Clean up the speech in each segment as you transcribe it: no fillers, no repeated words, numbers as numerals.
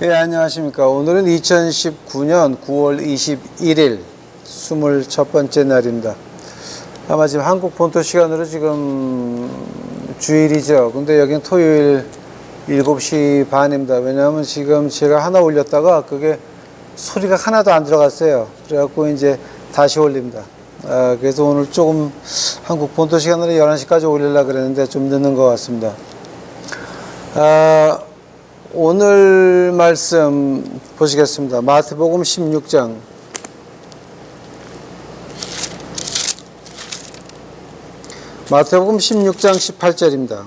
예, 안녕하십니까. 오늘은 2019년 9월 21일 21번째 날입니다. 아마 지금 한국 본토 시간으로 지금 주일이죠. 근데 여긴 토요일 7시 반입니다. 왜냐하면 지금 제가 하나 올렸다가 그게 소리가 하나도 안 들어갔어요. 그래갖고 이제 다시 올립니다. 그래서 오늘 조금 한국 본토 시간으로 11시까지 올리려고 그랬는데 좀 늦는 것 같습니다. 오늘 말씀 보시겠습니다. 마태복음 16장. 마태복음 16장 18절입니다.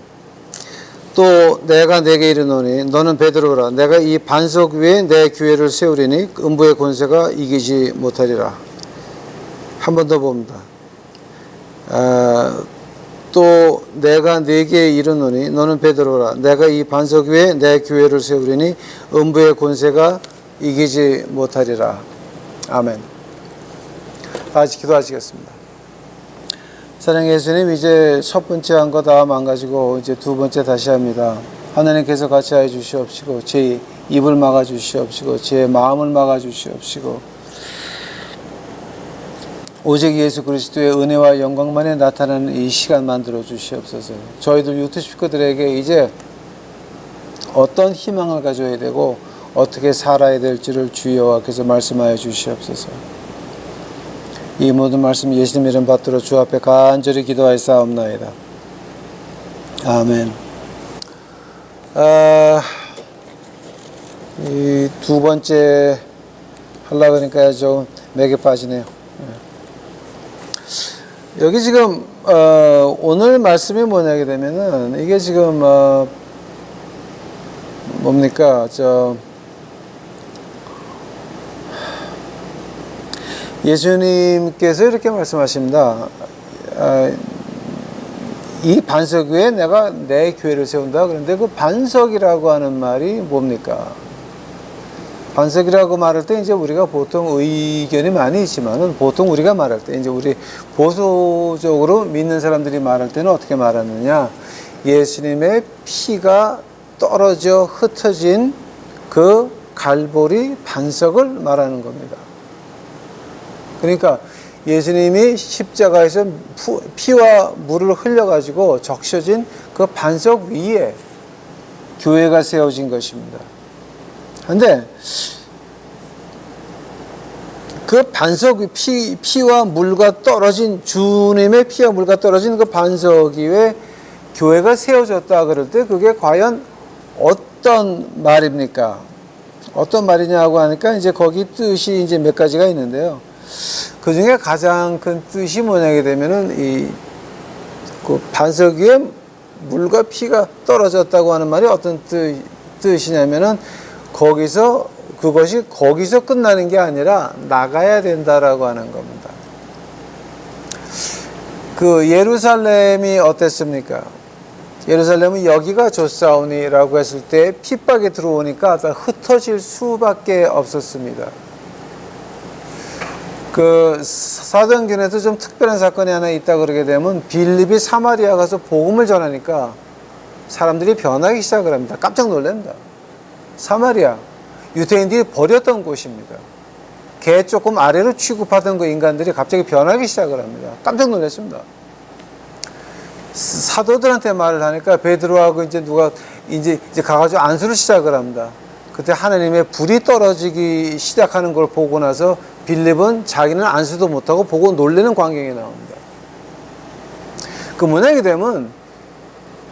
또 내가 네게 이르노니 너는 베드로라. 내가 이 반석 위에 내 교회를 세우리니 음부의 권세가 이기지 못하리라. 한 번 더 봅니다. 또 내가 네게 이르노니 너는 베드로라. 내가 이 반석 위에 내 교회를 세우리니 음부의 권세가 이기지 못하리라. 아멘. 다시 기도하시겠습니다. 사랑의 예수님, 이제 첫 번째 한 거 다 망가지고 이제 두 번째 다시 합니다. 하나님께서 같이 하여 주시옵시고 제 입을 막아 주시옵시고 제 마음을 막아 주시옵시고 오직 예수 그리스도의 은혜와 영광만에 나타나는 이 시간 만들어 주시옵소서. 저희들 유튜브 식구들에게 이제 어떤 희망을 가져야 되고 어떻게 살아야 될지를 주 여호와께서 말씀하여 주시옵소서. 이 모든 말씀 예수님 이름 받들어 주 앞에 간절히 기도하였사옵나이다. 아멘. 이 두 번째 하려고 그러니까 좀 맥에 빠지네요. 여기 지금 오늘 말씀이 뭐냐게 되면은 이게 지금 뭡니까 예수님께서 이렇게 말씀하십니다. 이 반석 위에 내가 내 교회를 세운다. 그런데 그 반석이라고 하는 말이 뭡니까? 반석이라고 말할 때 이제 우리가 보통 의견이 많이 있지만은 보통 우리가 말할 때 이제 우리 보수적으로 믿는 사람들이 말할 때는 어떻게 말하느냐? 예수님의 피가 떨어져 흩어진 그 갈보리 반석을 말하는 겁니다. 그러니까 예수님이 십자가에서 피와 물을 흘려가지고 적셔진 그 반석 위에 교회가 세워진 것입니다. 근데 그 반석 위 피와 물과 떨어진 주님의 피와 물과 떨어진 그 반석 위에 교회가 세워졌다 그럴 때 그게 과연 어떤 말입니까? 어떤 말이냐고 하니까 이제 거기 뜻이 이제 몇 가지가 있는데요. 그 중에 가장 큰 뜻이 뭐냐게 되면은 그 반석 위에 물과 피가 떨어졌다고 하는 말이 어떤 뜻이냐면은 그것이 거기서 끝나는 게 아니라 나가야 된다라고 하는 겁니다. 그 예루살렘이 어땠습니까? 예루살렘은 여기가 좋사오니라고 했을 때 핍박이 들어오니까 다 흩어질 수밖에 없었습니다. 그 사도행전에도 좀 특별한 사건이 하나 있다 그러게 되면 빌립이 사마리아 가서 복음을 전하니까 사람들이 변하기 시작을 합니다. 깜짝 놀랍니다. 사마리아, 유대인들이 버렸던 곳입니다. 개 조금 아래로 취급하던 그 인간들이 갑자기 변하기 시작을 합니다. 깜짝 놀랐습니다. 사도들한테 말을 하니까 베드로하고 이제 누가 이제 가가지고 안수를 시작을 합니다. 그때 하나님의 불이 떨어지기 시작하는 걸 보고 나서 빌립은 자기는 안수도 못하고 보고 놀라는 광경이 나옵니다. 그 문학이 되면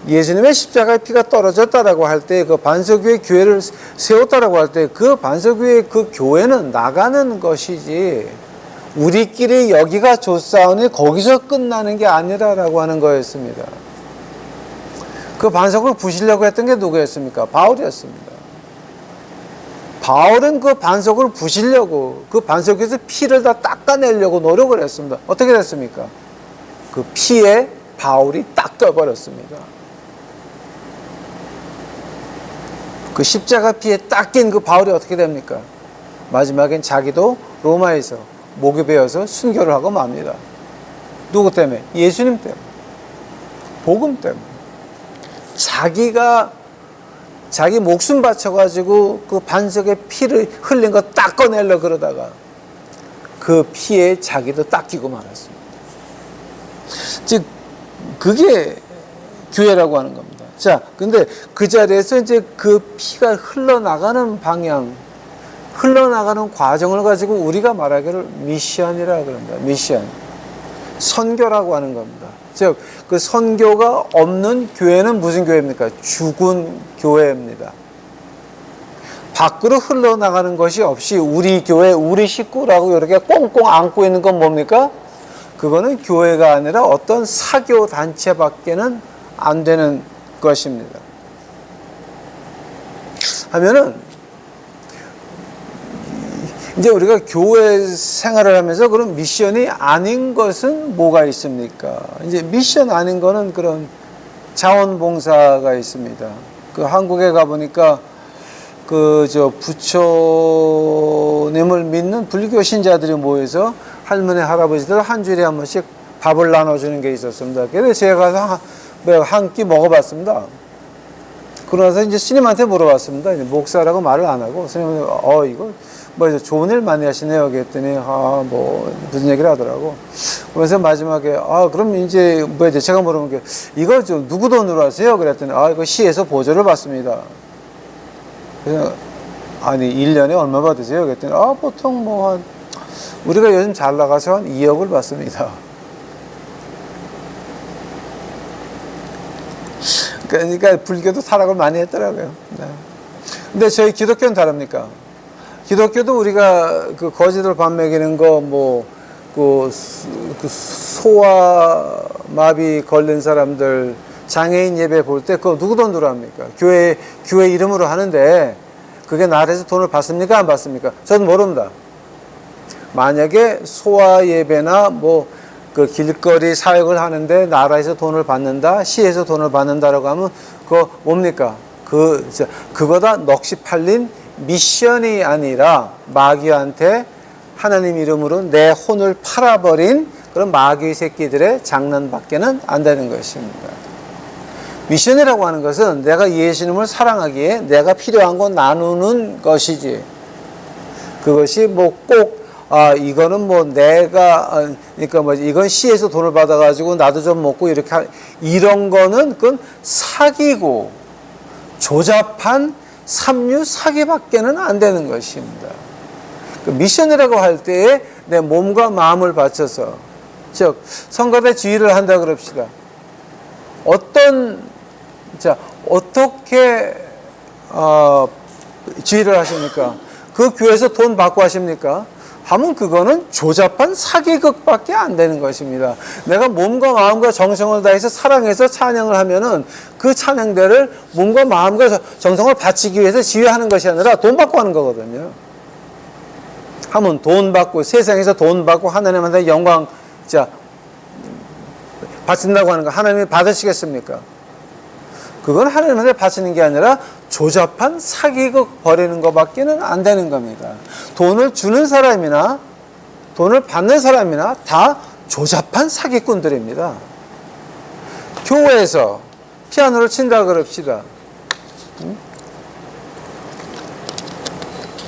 예수님의 십자가의 피가 떨어졌다라고 할 때 그 반석 위에 교회를 세웠다라고 할 때 그 반석 위에 그 교회는 나가는 것이지 우리끼리 여기가 좋사오니 거기서 끝나는 게 아니라라고 하는 거였습니다. 그 반석을 부시려고 했던 게 누구였습니까? 바울이었습니다. 바울은 그 반석을 부시려고 그 반석에서 피를 다 닦아내려고 노력을 했습니다. 어떻게 됐습니까? 그 피에 바울이 닦여버렸습니다. 그 십자가 피에 닦인 그 바울이 어떻게 됩니까? 마지막엔 자기도 로마에서 목이 베어서 순교를 하고 맙니다. 누구 때문에? 예수님 때문에. 복음 때문에. 자기가 자기 목숨 바쳐가지고 그 반석에 피를 흘린 거 닦아내려 그러다가 그 피에 자기도 닦이고 말았습니다. 즉, 그게 교회라고 하는 겁니다. 자, 근데 그 자리에서 이제 그 피가 흘러나가는 방향, 흘러나가는 과정을 가지고 우리가 말하기를 미션이라고 그럽니다. 미션. 선교라고 하는 겁니다. 즉, 그 선교가 없는 교회는 무슨 교회입니까? 죽은 교회입니다. 밖으로 흘러나가는 것이 없이 우리 교회, 우리 식구라고 이렇게 꽁꽁 안고 있는 건 뭡니까? 그거는 교회가 아니라 어떤 사교 단체밖에는 안 되는 것입니다. 하면은 이제 우리가 교회 생활을 하면서 그런 미션이 아닌 것은 뭐가 있습니까? 이제 미션 아닌 거는 그런 자원봉사가 있습니다. 그 한국에 가보니까 그 부처님을 믿는 불교 신자들이 모여서 할머니, 할아버지들 한 주일에 한 번씩 밥을 나눠주는 게 있었습니다. 그래서 제가 가서 한 끼 먹어봤습니다. 그러나서 이제 스님한테 물어봤습니다. 이제 목사라고 말을 안 하고, 스님은, 이거, 좋은 일 많이 하시네요. 그랬더니, 무슨 얘기를 하더라고. 그래서 마지막에, 그럼 이제, 제가 물어본 게, 이거 누구 돈으로 하세요? 그랬더니, 이거 시에서 보조를 받습니다. 그래서, 아니, 1년에 얼마 받으세요? 그랬더니, 보통 우리가 요즘 잘 나가서 한 2억을 받습니다. 그러니까 불교도 타락을 많이 했더라고요. 네. 근데 저희 기독교는 다릅니까? 기독교도 우리가 그 거지들 밥 먹이는 거, 그 소아마비 걸린 사람들 장애인 예배 볼 때 그거 누구 돈으로 합니까? 교회 이름으로 하는데 그게 나라에서 돈을 받습니까? 안 받습니까? 저는 모릅니다. 만약에 소아 예배나 그 길거리 사역을 하는데 나라에서 돈을 받는다, 시에서 돈을 받는다라고 하면 그거 뭡니까? 그거다 넋이 팔린 미션이 아니라 마귀한테 하나님 이름으로 내 혼을 팔아버린 그런 마귀 새끼들의 장난밖에는 안 되는 것입니다. 미션이라고 하는 것은 내가 예수님을 사랑하기에 내가 필요한 거 나누는 것이지, 그것이 꼭 이거는 내가, 그러니까 이건 시에서 돈을 받아가지고 나도 좀 먹고 이런 거는 그건 사기고 조잡한 삼류 사기밖에는 안 되는 것입니다. 그 미션이라고 할 때에 내 몸과 마음을 바쳐서, 즉, 성가대 지휘를 한다 그럽시다. 어떻게, 지휘를 하십니까? 그 교회에서 돈 받고 하십니까? 하면 그거는 조잡한 사기극밖에 안 되는 것입니다. 내가 몸과 마음과 정성을 다해서 사랑해서 찬양을 하면은 그 찬양대를 몸과 마음과 정성을 바치기 위해서 지휘하는 것이 아니라 돈 받고 하는 거거든요. 하면 돈 받고, 세상에서 돈 받고 하나님한테 영광 바친다고 하는 거 하나님이 받으시겠습니까? 그건 하나님한테 바치는 게 아니라 조잡한 사기극 벌이는 것밖에는 안 되는 겁니다. 돈을 주는 사람이나 돈을 받는 사람이나 다 조잡한 사기꾼들입니다. 교회에서 피아노를 친다 그럽시다.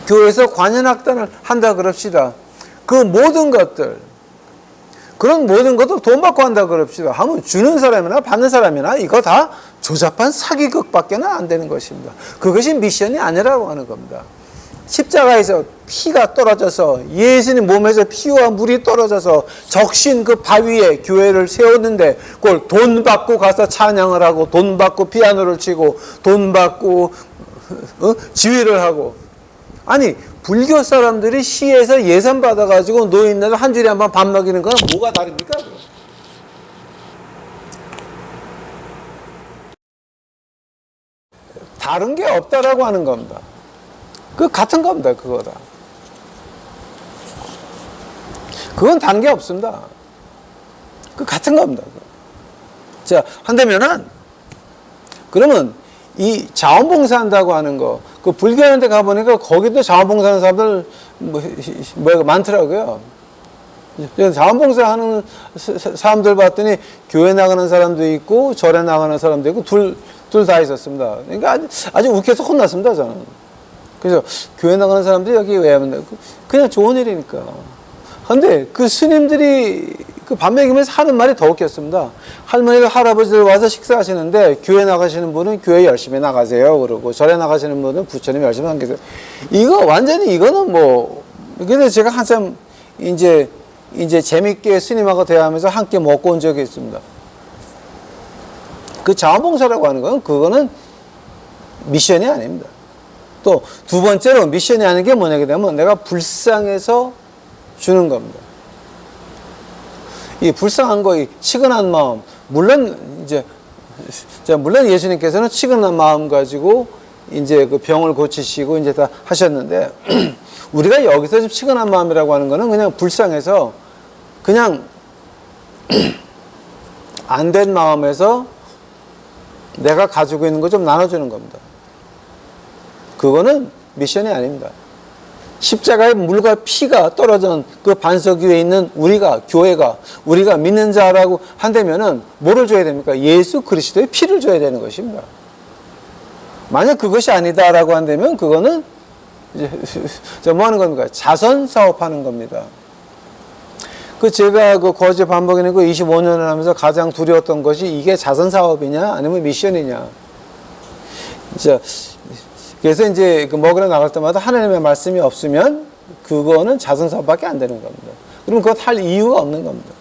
교회에서 관현악단을 한다 그럽시다. 그 모든 것들, 그런 모든 것도 돈 받고 한다 그럽시다. 하면 주는 사람이나 받는 사람이나 이거 다 조잡한 사기극밖에는 안 되는 것입니다. 그것이 미션이 아니라고 하는 겁니다. 십자가에서 피가 떨어져서 예수님 몸에서 피와 물이 떨어져서 적신 그 바위에 교회를 세웠는데 그걸 돈 받고 가서 찬양을 하고 돈 받고 피아노를 치고 돈 받고 지휘를 하고, 아니 불교 사람들이 시에서 예산 받아가지고 노인네들 한 주일에 한 번 밥 먹이는 건 뭐가 다릅니까? 다른 게 없다라고 하는 겁니다. 그 같은 겁니다. 그거다. 그건 다른 게 없습니다. 그 같은 겁니다. 자, 한다면은 그러면 이 자원봉사한다고 하는 거, 그 불교하는 데 가보니까 거기도 자원봉사하는 사람들 많더라고요. 자원봉사하는 사람들 봤더니 교회 나가는 사람도 있고 절에 나가는 사람도 있고 둘 둘 다 있었습니다. 그러니까 아주 웃겨서 혼났습니다, 저는. 그래서 교회 나가는 사람들이 여기 왜 하면 그냥 좋은 일이니까. 근데 그 스님들이 그 밥 먹이면서 하는 말이 더 웃겼습니다. 할머니들, 할아버지들 와서 식사하시는데 교회 나가시는 분은 교회 열심히 나가세요. 그러고 절에 나가시는 분은 부처님 열심히 하세요. 이거 완전히 이거는 뭐, 그래서 제가 한참 이제 재밌게 스님하고 대화하면서 함께 먹고 온 적이 있습니다. 그 자원봉사라고 하는 건 그거는 미션이 아닙니다. 또 두 번째로 미션이 아닌 게 뭐냐게 되면 내가 불쌍해서 주는 겁니다. 이 불쌍한 거, 이 치근한 마음, 물론 예수님께서는 치근한 마음 가지고 이제 그 병을 고치시고 이제 다 하셨는데 우리가 여기서 지금 치근한 마음이라고 하는 거는 그냥 불쌍해서 그냥 안 된 마음에서 내가 가지고 있는 거 좀 나눠주는 겁니다. 그거는 미션이 아닙니다. 십자가의 물과 피가 떨어진 그 반석 위에 있는 우리가, 교회가, 우리가 믿는 자라고 한다면은 뭐를 줘야 됩니까? 예수 그리스도의 피를 줘야 되는 것입니다. 만약 그것이 아니다라고 한다면 그거는 이제 뭐 하는 겁니까? 자선 사업하는 겁니다. 제가 그 거제 반복이는 그 25년을 하면서 가장 두려웠던 것이 이게 자선 사업이냐 아니면 미션이냐. 그래서 이제 그 먹으러 나갈 때마다 하나님의 말씀이 없으면 그거는 자선 사업밖에 안 되는 겁니다. 그럼 그것 할 이유가 없는 겁니다.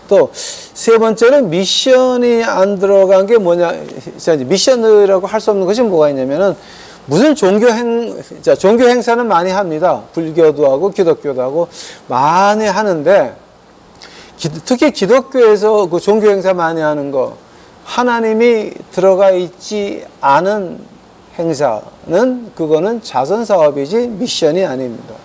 또 세 번째는 미션이 안 들어간 게 뭐냐? 미션이라고 할 수 없는 것이 뭐가 있냐면은 무슨 종교 행사는 많이 합니다. 불교도 하고 기독교도 하고 많이 하는데 특히 기독교에서 그 종교 행사 많이 하는 거 하나님이 들어가 있지 않은 행사는 그거는 자선 사업이지 미션이 아닙니다.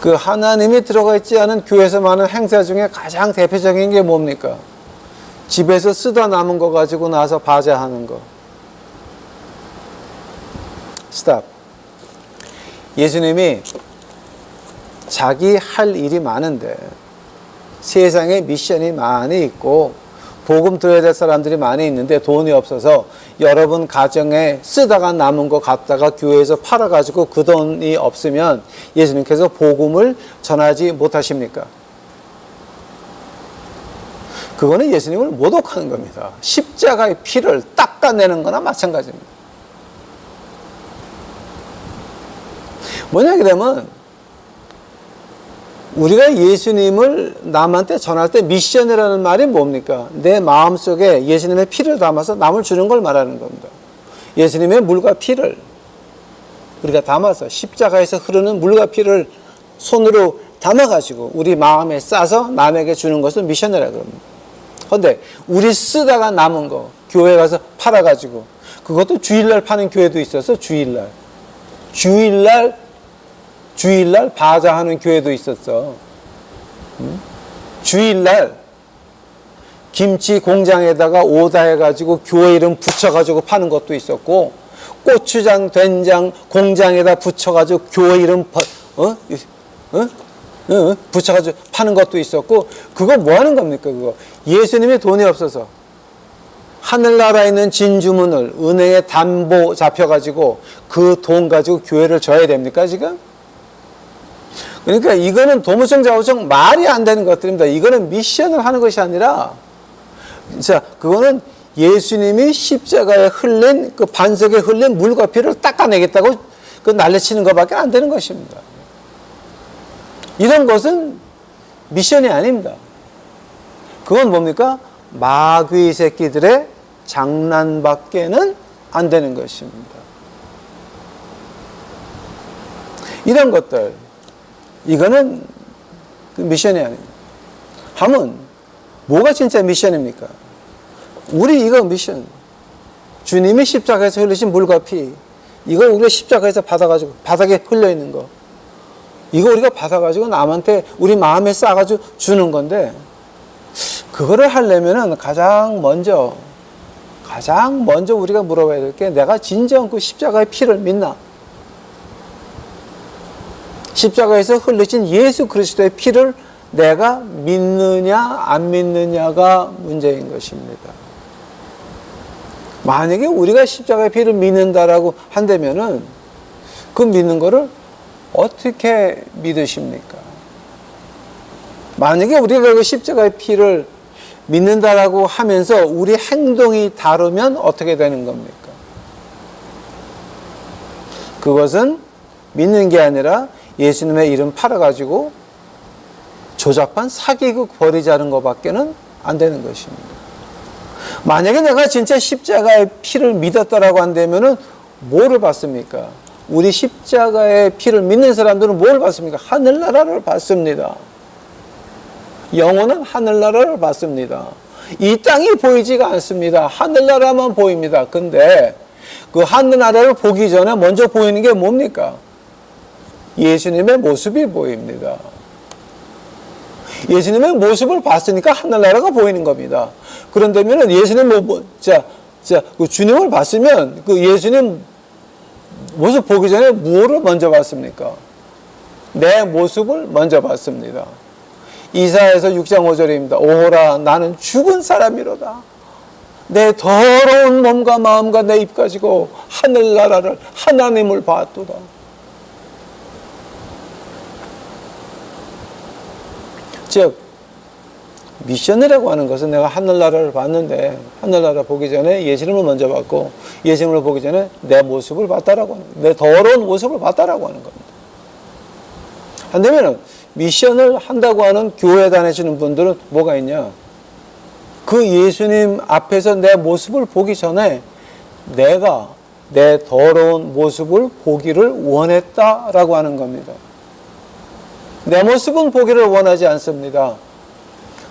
그 하나님이 들어가 있지 않은 교회에서 많은 행사 중에 가장 대표적인 게 뭡니까? 집에서 쓰다 남은 거 가지고 나서 바자하는 거. 스탑. 예수님이 자기 할 일이 많은데 세상에 미션이 많이 있고 복음 들어야 될 사람들이 많이 있는데 돈이 없어서 여러분 가정에 쓰다가 남은 거 갖다가 교회에서 팔아가지고 그 돈이 없으면 예수님께서 복음을 전하지 못하십니까? 그거는 예수님을 모독하는 겁니다. 십자가의 피를 닦아내는 거나 마찬가지입니다. 뭐냐 그러면 우리가 예수님을 남한테 전할 때 미션이라는 말이 뭡니까? 내 마음속에 예수님의 피를 담아서 남을 주는 걸 말하는 겁니다. 예수님의 물과 피를 우리가 담아서 십자가에서 흐르는 물과 피를 손으로 담아가지고 우리 마음에 싸서 남에게 주는 것을 미션이라고 합니다. 그런데 우리 쓰다가 남은 거 교회 가서 팔아가지고 그것도 주일날 파는 교회도 있어서 주일날 바자하는 교회도 있었어. 주일날 김치 공장에다가 오다해가지고 교회 이름 붙여가지고 파는 것도 있었고 고추장, 된장 공장에다 붙여가지고 교회 이름 붙여가지고 파는 것도 있었고 그거 뭐 하는 겁니까? 그거 예수님의 돈이 없어서 하늘나라에 있는 진주문을 은행에 담보 잡혀가지고 그 돈 가지고 교회를 져야 됩니까 지금? 그러니까 이거는 도무성자우성 말이 안 되는 것들입니다. 이거는 미션을 하는 것이 아니라 그거는 예수님이 십자가에 흘린 그 반석에 흘린 물과 피를 닦아내겠다고 그 난리치는 것밖에 안 되는 것입니다. 이런 것은 미션이 아닙니다. 그건 뭡니까? 마귀 새끼들의 장난밖에는 안 되는 것입니다. 이런 것들 이거는 미션이 아닙니다. 하면 뭐가 진짜 미션입니까? 우리 이거 미션. 주님이 십자가에서 흘리신 물과 피 이걸 우리가 십자가에서 받아가지고 바닥에 흘려있는 거 이거 우리가 받아가지고 남한테 우리 마음에 싸가지고 주는 건데 그거를 하려면은 가장 먼저 우리가 물어봐야 될 게 내가 진정 그 십자가의 피를 믿나? 십자가에서 흘리신 예수 그리스도의 피를 내가 믿느냐 안 믿느냐가 문제인 것입니다. 만약에 우리가 십자가의 피를 믿는다라고 한다면은 그 믿는 거를 어떻게 믿으십니까? 만약에 우리가 그 십자가의 피를 믿는다라고 하면서 우리 행동이 다르면 어떻게 되는 겁니까? 그것은 믿는 게 아니라 예수님의 이름 팔아가지고 조잡한 사기극 벌이자는 것밖에는 안 되는 것입니다. 만약에 내가 진짜 십자가의 피를 믿었다라고 한다면은 뭐를 받습니까? 우리 십자가의 피를 믿는 사람들은 뭘 받습니까? 하늘나라를 받습니다. 영원한 하늘나라를 받습니다. 이 땅이 보이지가 않습니다. 하늘나라만 보입니다. 근데 그 하늘나라를 보기 전에 먼저 보이는 게 뭡니까? 예수님의 모습이 보입니다. 예수님의 모습을 봤으니까 하늘나라가 보이는 겁니다. 그런다면 예수님 그 주님을 봤으면 그 예수님 모습 보기 전에 무엇을 먼저 봤습니까? 내 모습을 먼저 봤습니다. 이사야서 6장 5절입니다. 오호라 나는 죽은 사람이로다. 내 더러운 몸과 마음과 내 입 가지고 하늘나라를 하나님을 봤도다. 즉 미션이라고 하는 것은 내가 하늘나라를 봤는데 하늘나라 보기 전에 예수님을 먼저 봤고 예수님을 보기 전에 내 모습을 봤다라고 하는 거예요. 내 더러운 모습을 봤다라고 하는 겁니다. 한다면 미션을 한다고 하는 교회 다니시는 분들은 뭐가 있냐? 그 예수님 앞에서 내 모습을 보기 전에 내가 내 더러운 모습을 보기를 원했다라고 하는 겁니다. 내 모습은 보기를 원하지 않습니다.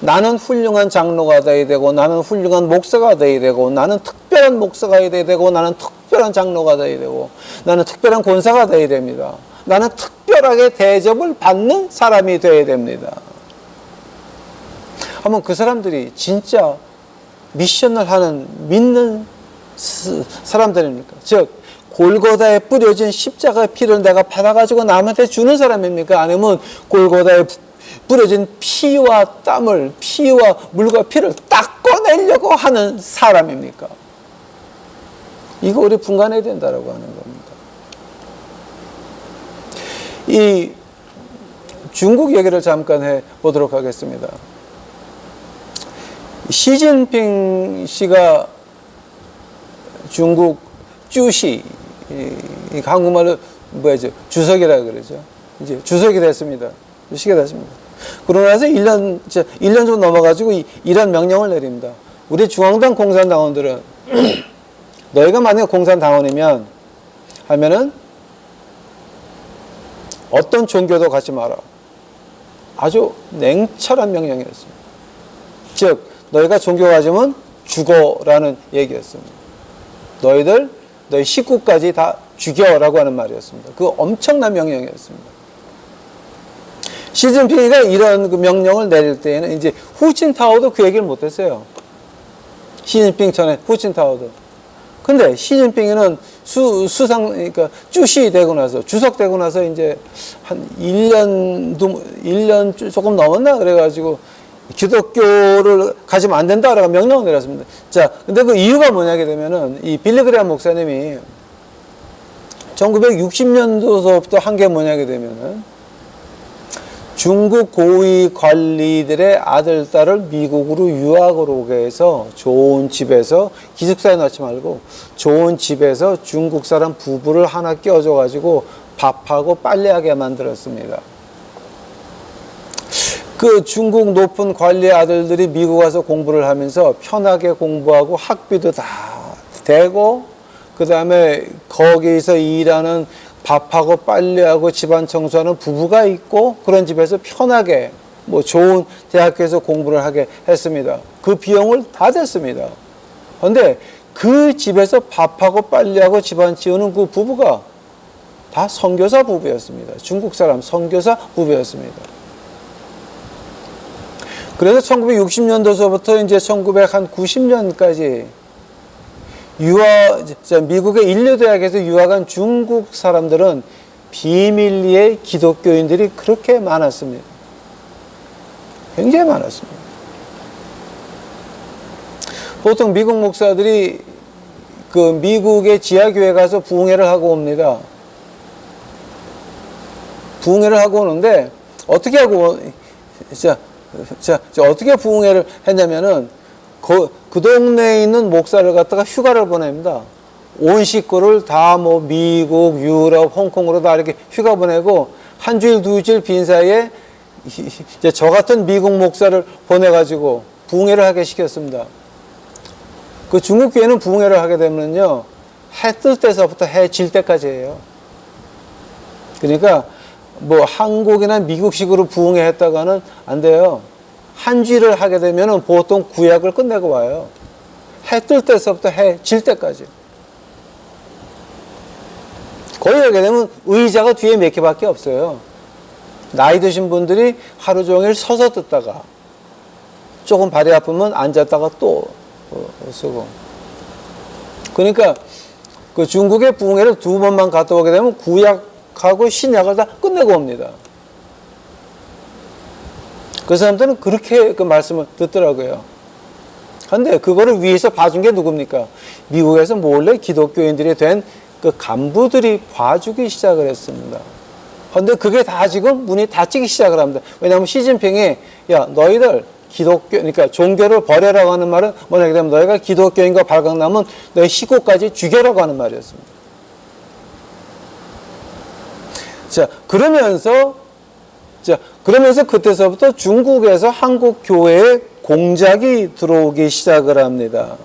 나는 훌륭한 장로가 되어야 되고 나는 훌륭한 목사가 되어야 되고 나는 특별한 목사가 되어야 되고 나는 특별한 장로가 되어야 되고 나는 특별한 권사가 되어야 됩니다. 나는 특별하게 대접을 받는 사람이 되어야 됩니다. 한번 그 사람들이 진짜 미션을 하는 믿는 사람들입니까? 즉 골고다에 뿌려진 십자가의 피를 내가 받아가지고 남한테 주는 사람입니까? 아니면 골고다에 뿌려진 피와 땀을 피와 물과 피를 닦아내려고 하는 사람입니까? 이거 우리 분간해야 된다라고 하는 겁니다. 이 중국 얘기를 잠깐 해보도록 하겠습니다. 시진핑 씨가 중국 쭈시, 한국말로 뭐죠? 주석이라 그러죠. 이제 주석이 됐습니다. 주석이 됐습니다. 그러고 나서 1년 좀 넘어가지고 이런 명령을 내립니다. 우리 중앙당 공산당원들은 너희가 만약 공산당원이면 하면은 어떤 종교도 갖지 마라. 아주 냉철한 명령이었습니다. 즉 너희가 종교 가지면 죽어라는 얘기였습니다. 너희 식구까지 다 죽여라고 하는 말이었습니다. 그 엄청난 명령이었습니다. 시진핑이가 이런 그 명령을 내릴 때에는 이제 후친타오도 그 얘기를 못했어요. 시진핑 전에 후친타오도. 근데 시진핑이는 그러니까 쭈시 되고 나서, 주석 되고 나서 이제 한 1년 조금 넘었나? 그래가지고 기독교를 가지면 안 된다라고 명령을 내렸습니다. 자, 근데 그 이유가 뭐냐게 되면은 이 빌리그레암 목사님이 1960년도서부터 한 게 뭐냐게 되면은 중국 고위 관리들의 아들, 딸을 미국으로 유학을 오게 해서 좋은 집에서 기숙사에 넣지 말고 좋은 집에서 중국 사람 부부를 하나 껴줘가지고 밥하고 빨래하게 만들었습니다. 그 중국 높은 관리 아들들이 미국 와서 공부를 하면서 편하게 공부하고 학비도 다 대고 그 다음에 거기서 일하는 밥하고 빨래하고 집안 청소하는 부부가 있고 그런 집에서 편하게 뭐 좋은 대학교에서 공부를 하게 했습니다. 그 비용을 다 댔습니다. 그런데 그 집에서 밥하고 빨래하고 집안 치우는 그 부부가 다 선교사 부부였습니다. 중국 사람 선교사 부부였습니다. 그래서 1960년도서부터 이제 1990년까지 미국의 인류대학에서 유학한 중국 사람들은 비밀리에 기독교인들이 그렇게 많았습니다. 굉장히 많았습니다. 보통 미국 목사들이 그 미국의 지하교회 가서 부흥회를 하고 옵니다. 부흥회를 하고 오는데 어떻게 하고 어떻게 부흥회를 했냐면은 그 동네에 있는 목사를 갖다가 휴가를 보냅니다. 온 식구를 다 뭐 미국, 유럽, 홍콩으로 다 이렇게 휴가 보내고 한 주일, 두 주일 빈 사이에 이제 저 같은 미국 목사를 보내가지고 부흥회를 하게 시켰습니다. 그 중국 교회는 부흥회를 하게 되면요, 해 뜰 때서부터 해 질 때까지 해요. 그러니까 뭐 한국이나 미국식으로 부흥회 했다가는 안 돼요. 한 주일을 하게 되면은 보통 구약을 끝내고 와요. 해 뜰 때서부터 해 질 때까지. 거기 하게 되면 의자가 뒤에 몇 개밖에 없어요. 나이 드신 분들이 하루 종일 서서 듣다가 조금 발이 아프면 앉았다가 또 쓰고. 그러니까 그 중국의 부흥회를 두 번만 갔다 오게 되면 구약하고 신약을 다 끝내고 옵니다. 그 사람들은 그렇게 그 말씀을 듣더라고요. 근데 그거를 위해서 봐준 게 누굽니까? 미국에서 몰래 기독교인들이 된 그 간부들이 봐주기 시작을 했습니다. 근데 그게 다 지금 문이 닫히기 시작을 합니다. 왜냐하면 시진핑이 야 너희들 기독교, 그러니까 종교를 버려라고 하는 말은 뭐냐게 되면 너희가 기독교인과 발각나면 너희 식구까지 죽여라고 하는 말이었습니다. 자, 그러면서 그때서부터 중국에서 한국 교회에 공작이 들어오기 시작을 합니다.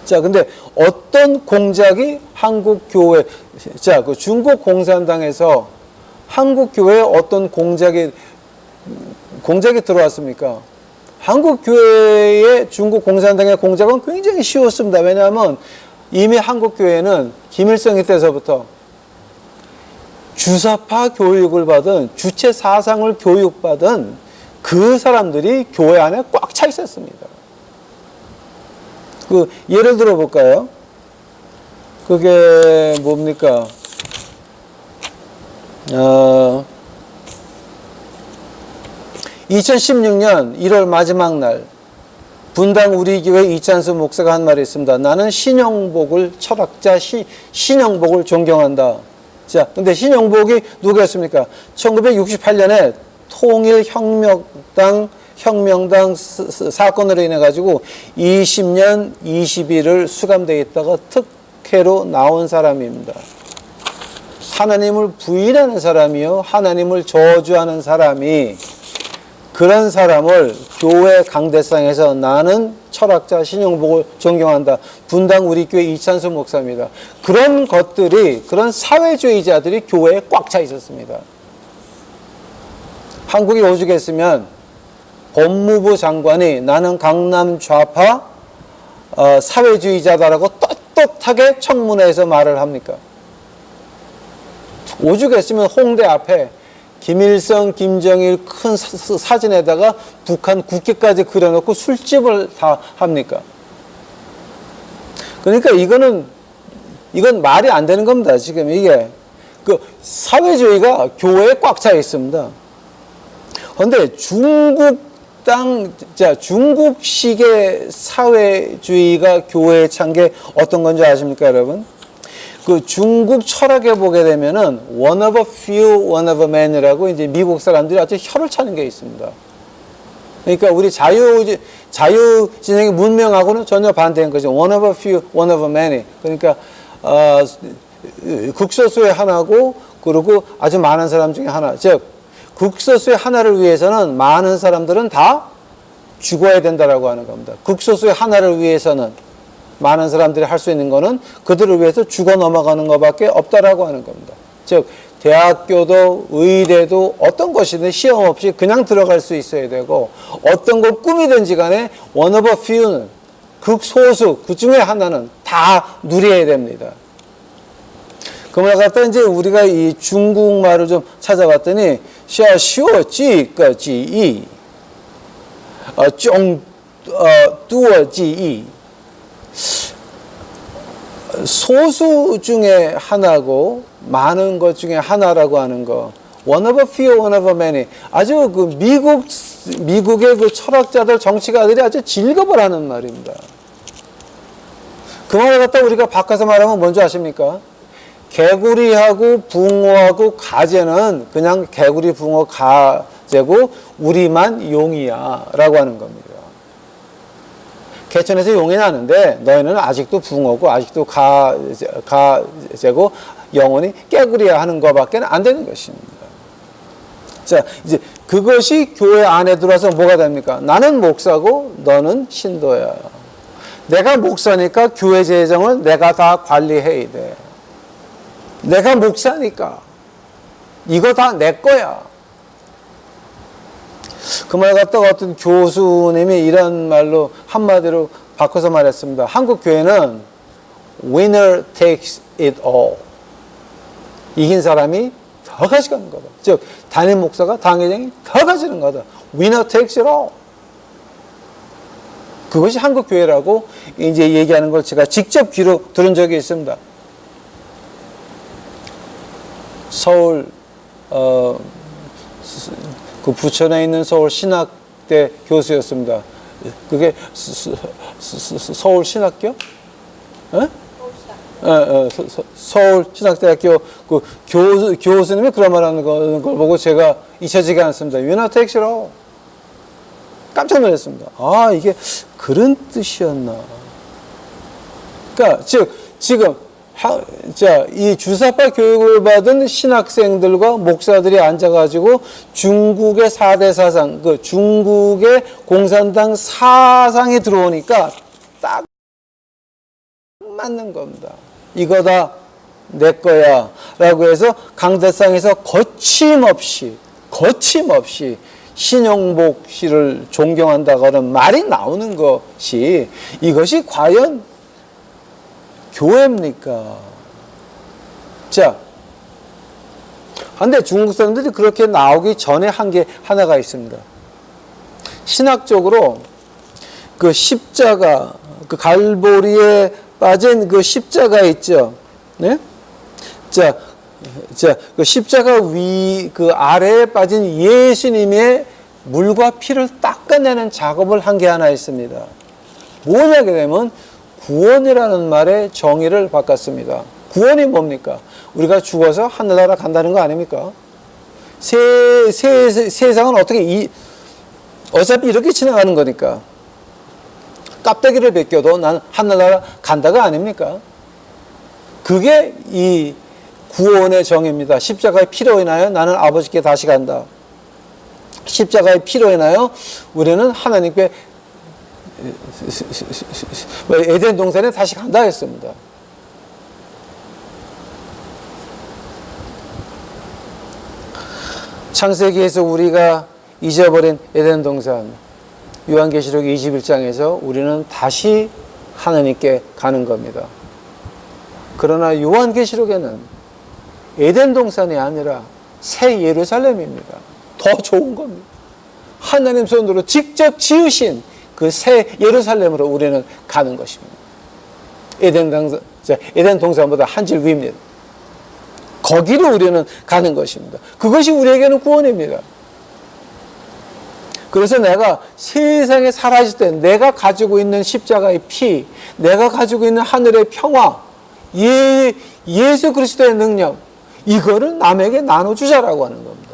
자, 근데 어떤 공작이 한국 교회, 자, 그 중국 공산당에서 한국 교회에 어떤 공작이 들어왔습니까? 한국 교회의 중국 공산당의 공작은 굉장히 쉬웠습니다. 왜냐하면 이미 한국 교회는 김일성이 때서부터 주사파 교육을 받은, 주체 사상을 교육받은 그 사람들이 교회 안에 꽉 차 있었습니다. 그 예를 들어 볼까요? 그게 뭡니까? 2016년 1월 마지막 날 분당 우리교회 이찬수 목사가 한 말이 있습니다. 나는 신영복을 철학자 신영복을 존경한다. 자, 근데 신영복이 누구였습니까? 1968년에 혁명당 사건으로 인해 가지고 20년 20일을 수감되어 있다가 특혜로 나온 사람입니다. 하나님을 부인하는 사람이요, 하나님을 저주하는 사람이, 그런 사람을 교회 강대상에서 나는 철학자 신영복을 존경한다. 분당 우리교회 이찬수 목사입니다. 그런 것들이, 그런 사회주의자들이 교회에 꽉 차 있었습니다. 한국이 오죽했으면 법무부 장관이 나는 강남 좌파 사회주의자다라고 떳떳하게 청문회에서 말을 합니까? 오죽했으면 홍대 앞에 김일성, 김정일 큰 사진에다가 북한 국기까지 그려놓고 술집을 다 합니까? 그러니까 이건 말이 안 되는 겁니다. 지금 이게 그 사회주의가 교회에 꽉 차 있습니다. 그런데 중국식의 사회주의가 교회에 찬 게 어떤 건지 아십니까, 여러분? 그 중국 철학에 보게 되면은 one of a few, one of a man이라고 이제 미국 사람들이 아주 혀를 차는 게 있습니다. 그러니까 우리 자유진영의 문명하고는 전혀 반대인 거죠. one of a few, one of a many. 그러니까 극소수의 하나고, 그리고 아주 많은 사람 중에 하나. 즉 극소수의 하나를 위해서는 많은 사람들은 다 죽어야 된다라고 하는 겁니다. 극소수의 하나를 위해서는 많은 사람들이 할 수 있는 거는 그들을 위해서 죽어 넘어가는 것밖에 없다라고 하는 겁니다. 즉 대학교도 의대도 어떤 것이든 시험 없이 그냥 들어갈 수 있어야 되고, 어떤 걸 꿈이든지 간에 one of a few는, 극소수, 그 중에 하나는 다 누려야 됩니다. 그걸 갖다 이제 우리가 이 중국말을 좀 찾아봤더니 샤쇼지까지 쫑두어지이, 소수 중에 하나고 많은 것 중에 하나라고 하는 거, one of a few, one of a many. 아주 그 미국의 그 철학자들, 정치가들이 아주 즐겁을 하는 말입니다. 그 말을 갖다 우리가 바꿔서 말하면 뭔지 아십니까? 개구리하고 붕어하고 가재는 그냥 개구리, 붕어, 가재고 우리만 용이야 라고 하는 겁니다. 개천에서 용이 나는데 너희는 아직도 붕어고 아직도 가재고 영원히 깨구리야 하는 것밖에 안 되는 것입니다. 자, 이제 그것이 교회 안에 들어와서 뭐가 됩니까? 나는 목사고 너는 신도야. 내가 목사니까 교회 재정을 내가 다 관리해야 돼. 내가 목사니까 이거 다 내 거야. 그 말 갖다가 어떤 교수님이 이런 말로 한마디로 바꿔서 말했습니다. 한국 교회는 winner takes it all. 이긴 사람이 더 가져가는 거다. 즉 담임 목사가 당회장이 더 가지는 거다. winner takes it all. 그것이 한국 교회라고 이제 얘기하는 걸 제가 직접 귀로 들은 적이 있습니다. 서울 그 부천에 있는 서울 신학대 교수였습니다. 그게 서울 신학교? 서울 신학대학교 그 교수님이 그런 말하는 걸 보고 제가 잊혀지지 않습니다. winner takes it all. 깜짝 놀랐습니다. 아, 이게 그런 뜻이었나. 그러니까 지금 이 주사파 교육을 받은 신학생들과 목사들이 앉아가지고 중국의 4대 사상, 그 중국의 공산당 사상이 들어오니까 딱 맞는 겁니다. 이거다 내 거야 라고 해서 강대상에서 거침없이 신영복 씨를 존경한다고는 말이 나오는 것이 이것이 과연 교회입니까? 자, 근데 중국 사람들이 그렇게 나오기 전에 한 게 하나가 있습니다. 신학적으로 그 십자가, 그 갈보리에 빠진 그 십자가 있죠. 네? 자, 그 십자가 그 아래에 빠진 예수님의 물과 피를 닦아내는 작업을 한 게 하나 있습니다. 뭐냐게 되면 구원이라는 말의 정의를 바꿨습니다. 구원이 뭡니까? 우리가 죽어서 하늘나라 간다는 거 아닙니까? 세상은 어차피 이렇게 지나가는 거니까. 깝대기를 벗겨도 나는 하늘나라 간다가 아닙니까? 그게 이 구원의 정의입니다. 십자가의 피로 인하여 나는 아버지께 다시 간다. 십자가의 피로 인하여 우리는 하나님께 에덴 동산에 다시 간다 했습니다. 창세기에서 우리가 잊어버린 에덴 동산, 요한계시록 21장에서 우리는 다시 하나님께 가는 겁니다. 그러나 요한계시록에는 에덴 동산이 아니라 새 예루살렘입니다. 더 좋은 겁니다. 하나님 손으로 직접 지으신 그 새 예루살렘으로 우리는 가는 것입니다. 에덴 동산보다 한 질 위입니다. 거기로 우리는 가는 것입니다. 그것이 우리에게는 구원입니다. 그래서 내가 세상에 사라질 때 내가 가지고 있는 십자가의 피, 내가 가지고 있는 하늘의 평화, 예수 그리스도의 능력, 이거를 남에게 나눠주자라고 하는 겁니다.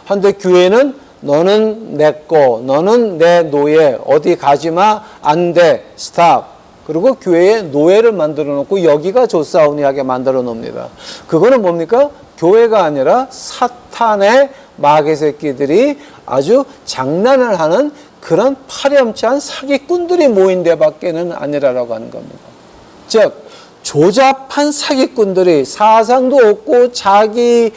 그런데 교회는 너는 내 거, 너는 내 노예, 어디 가지마, 안 돼, 스탑. 그리고 교회에 노예를 만들어 놓고 여기가 좋사오니 하게 만들어 놓습니다. 그거는 뭡니까? 교회가 아니라 사탄의 마귀 새끼들이 아주 장난을 하는 그런 파렴치한 사기꾼들이 모인 데밖에는 아니라라고 하는 겁니다. 즉 조잡한 사기꾼들이 사상도 없고 자기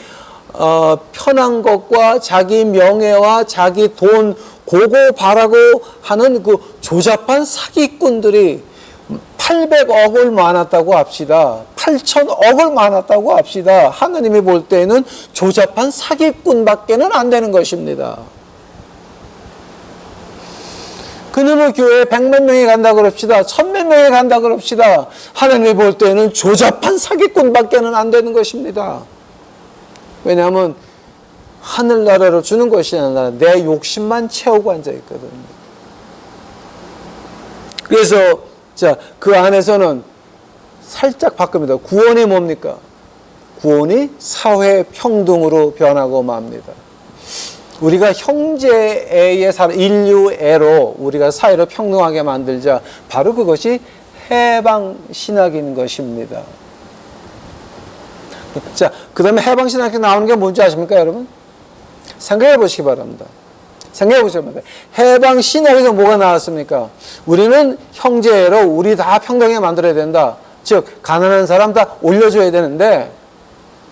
편한 것과 자기 명예와 자기 돈 고고 바라고 하는 그 조잡한 사기꾼들이 800억을 많았다고 합시다. 8,000억을 많았다고 합시다. 하나님이 볼 때는 조잡한 사기꾼밖에는 안 되는 것입니다. 그놈의 교회에 100몇 명이 간다 그럽시다. 1000몇 명이 간다 그럽시다. 하나님이 볼 때는 조잡한 사기꾼밖에는 안 되는 것입니다. 왜냐하면 하늘나라로 주는 것이 아니라 내 욕심만 채우고 앉아있거든요. 그래서 그 안에서는 살짝 바꿉니다. 구원이 뭡니까? 구원이 사회평등으로 변하고 맙니다. 우리가 형제애의 인류애로 우리가 사회를 평등하게 만들자. 바로 그것이 해방신학인 것입니다. 자, 그 다음에 해방신학이 나오는 게 뭔지 아십니까, 여러분? 생각해 보시기 바랍니다. 생각해 보시기 바랍니다. 해방신학에서 뭐가 나왔습니까? 우리는 형제애로 우리 다 평등하게 만들어야 된다. 즉, 가난한 사람 다 올려줘야 되는데,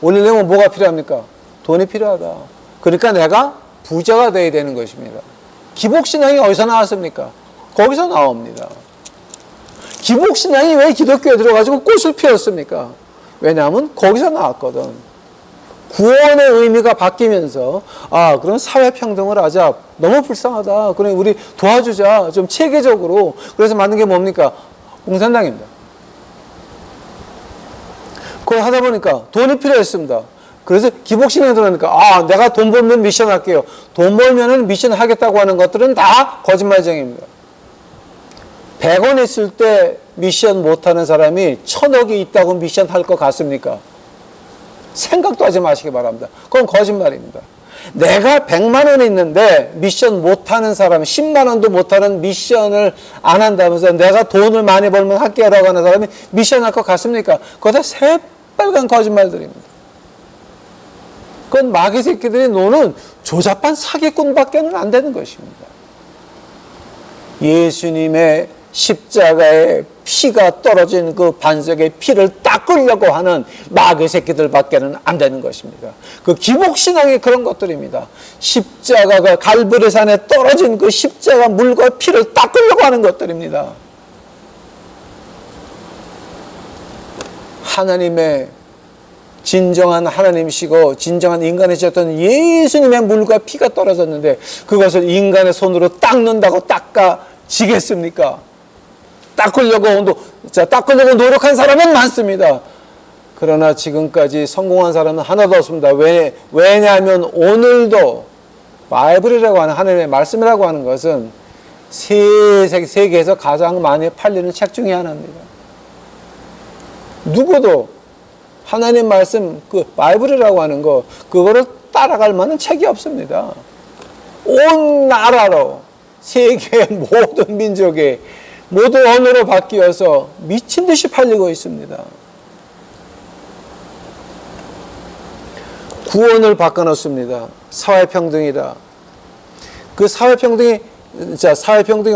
올리려면 뭐가 필요합니까? 돈이 필요하다. 그러니까 내가 부자가 돼야 되는 것입니다. 기복신앙이 어디서 나왔습니까? 거기서 나옵니다. 기복신앙이 왜 기독교에 들어가지고 꽃을 피웠습니까? 왜냐하면 거기서 나왔거든. 구원의 의미가 바뀌면서 그럼 사회평등을 하자. 너무 불쌍하다. 그럼 우리 도와주자. 좀 체계적으로. 그래서 만든 게 뭡니까? 공산당입니다. 그걸 하다 보니까 돈이 필요했습니다. 그래서 기복신앙에 들어가니까 내가 돈 벌면 미션 할게요. 돈 벌면은 미션 하겠다고 하는 것들은 다 거짓말쟁입니다. 100원 있을 때 미션 못하는 사람이 1000억이 있다고 미션 할 것 같습니까? 생각도 하지 마시기 바랍니다. 그건 거짓말입니다. 내가 100만 원 있는데 미션 못하는 사람, 10만 원도 못하는 미션을 안 한다면서 내가 돈을 많이 벌면 할게라고 하는 사람이 미션 할 것 같습니까? 그거 다 새빨간 거짓말들입니다. 그건 마귀 새끼들이 노는 조잡한 사기꾼밖에는 안 되는 것입니다. 예수님의 십자가에 피가 떨어진 그 반석의 피를 닦으려고 하는 마귀 새끼들밖에는 안 되는 것입니다. 그 기복신앙이 그런 것들입니다. 십자가가 갈보리산에 떨어진 그 십자가 물과 피를 닦으려고 하는 것들입니다. 하나님의 진정한 하나님이시고 진정한 인간이셨던 예수님의 물과 피가 떨어졌는데 그것을 인간의 손으로 닦는다고 닦아지겠습니까? 닦으려고 노력한 사람은 많습니다. 그러나 지금까지 성공한 사람은 하나도 없습니다. 왜냐하면 오늘도 바이블이라고 하는 하나님의 말씀이라고 하는 것은 세계에서 가장 많이 팔리는 책 중에 하나입니다. 누구도 하나님 말씀, 그 바이블이라고 하는 거, 그거를 따라갈 만한 책이 없습니다. 온 나라로, 세계의 모든 민족의 모든 언어로 바뀌어서 미친 듯이 팔리고 있습니다. 구원을 바꿔놓습니다. 사회평등이다. 그 사회평등이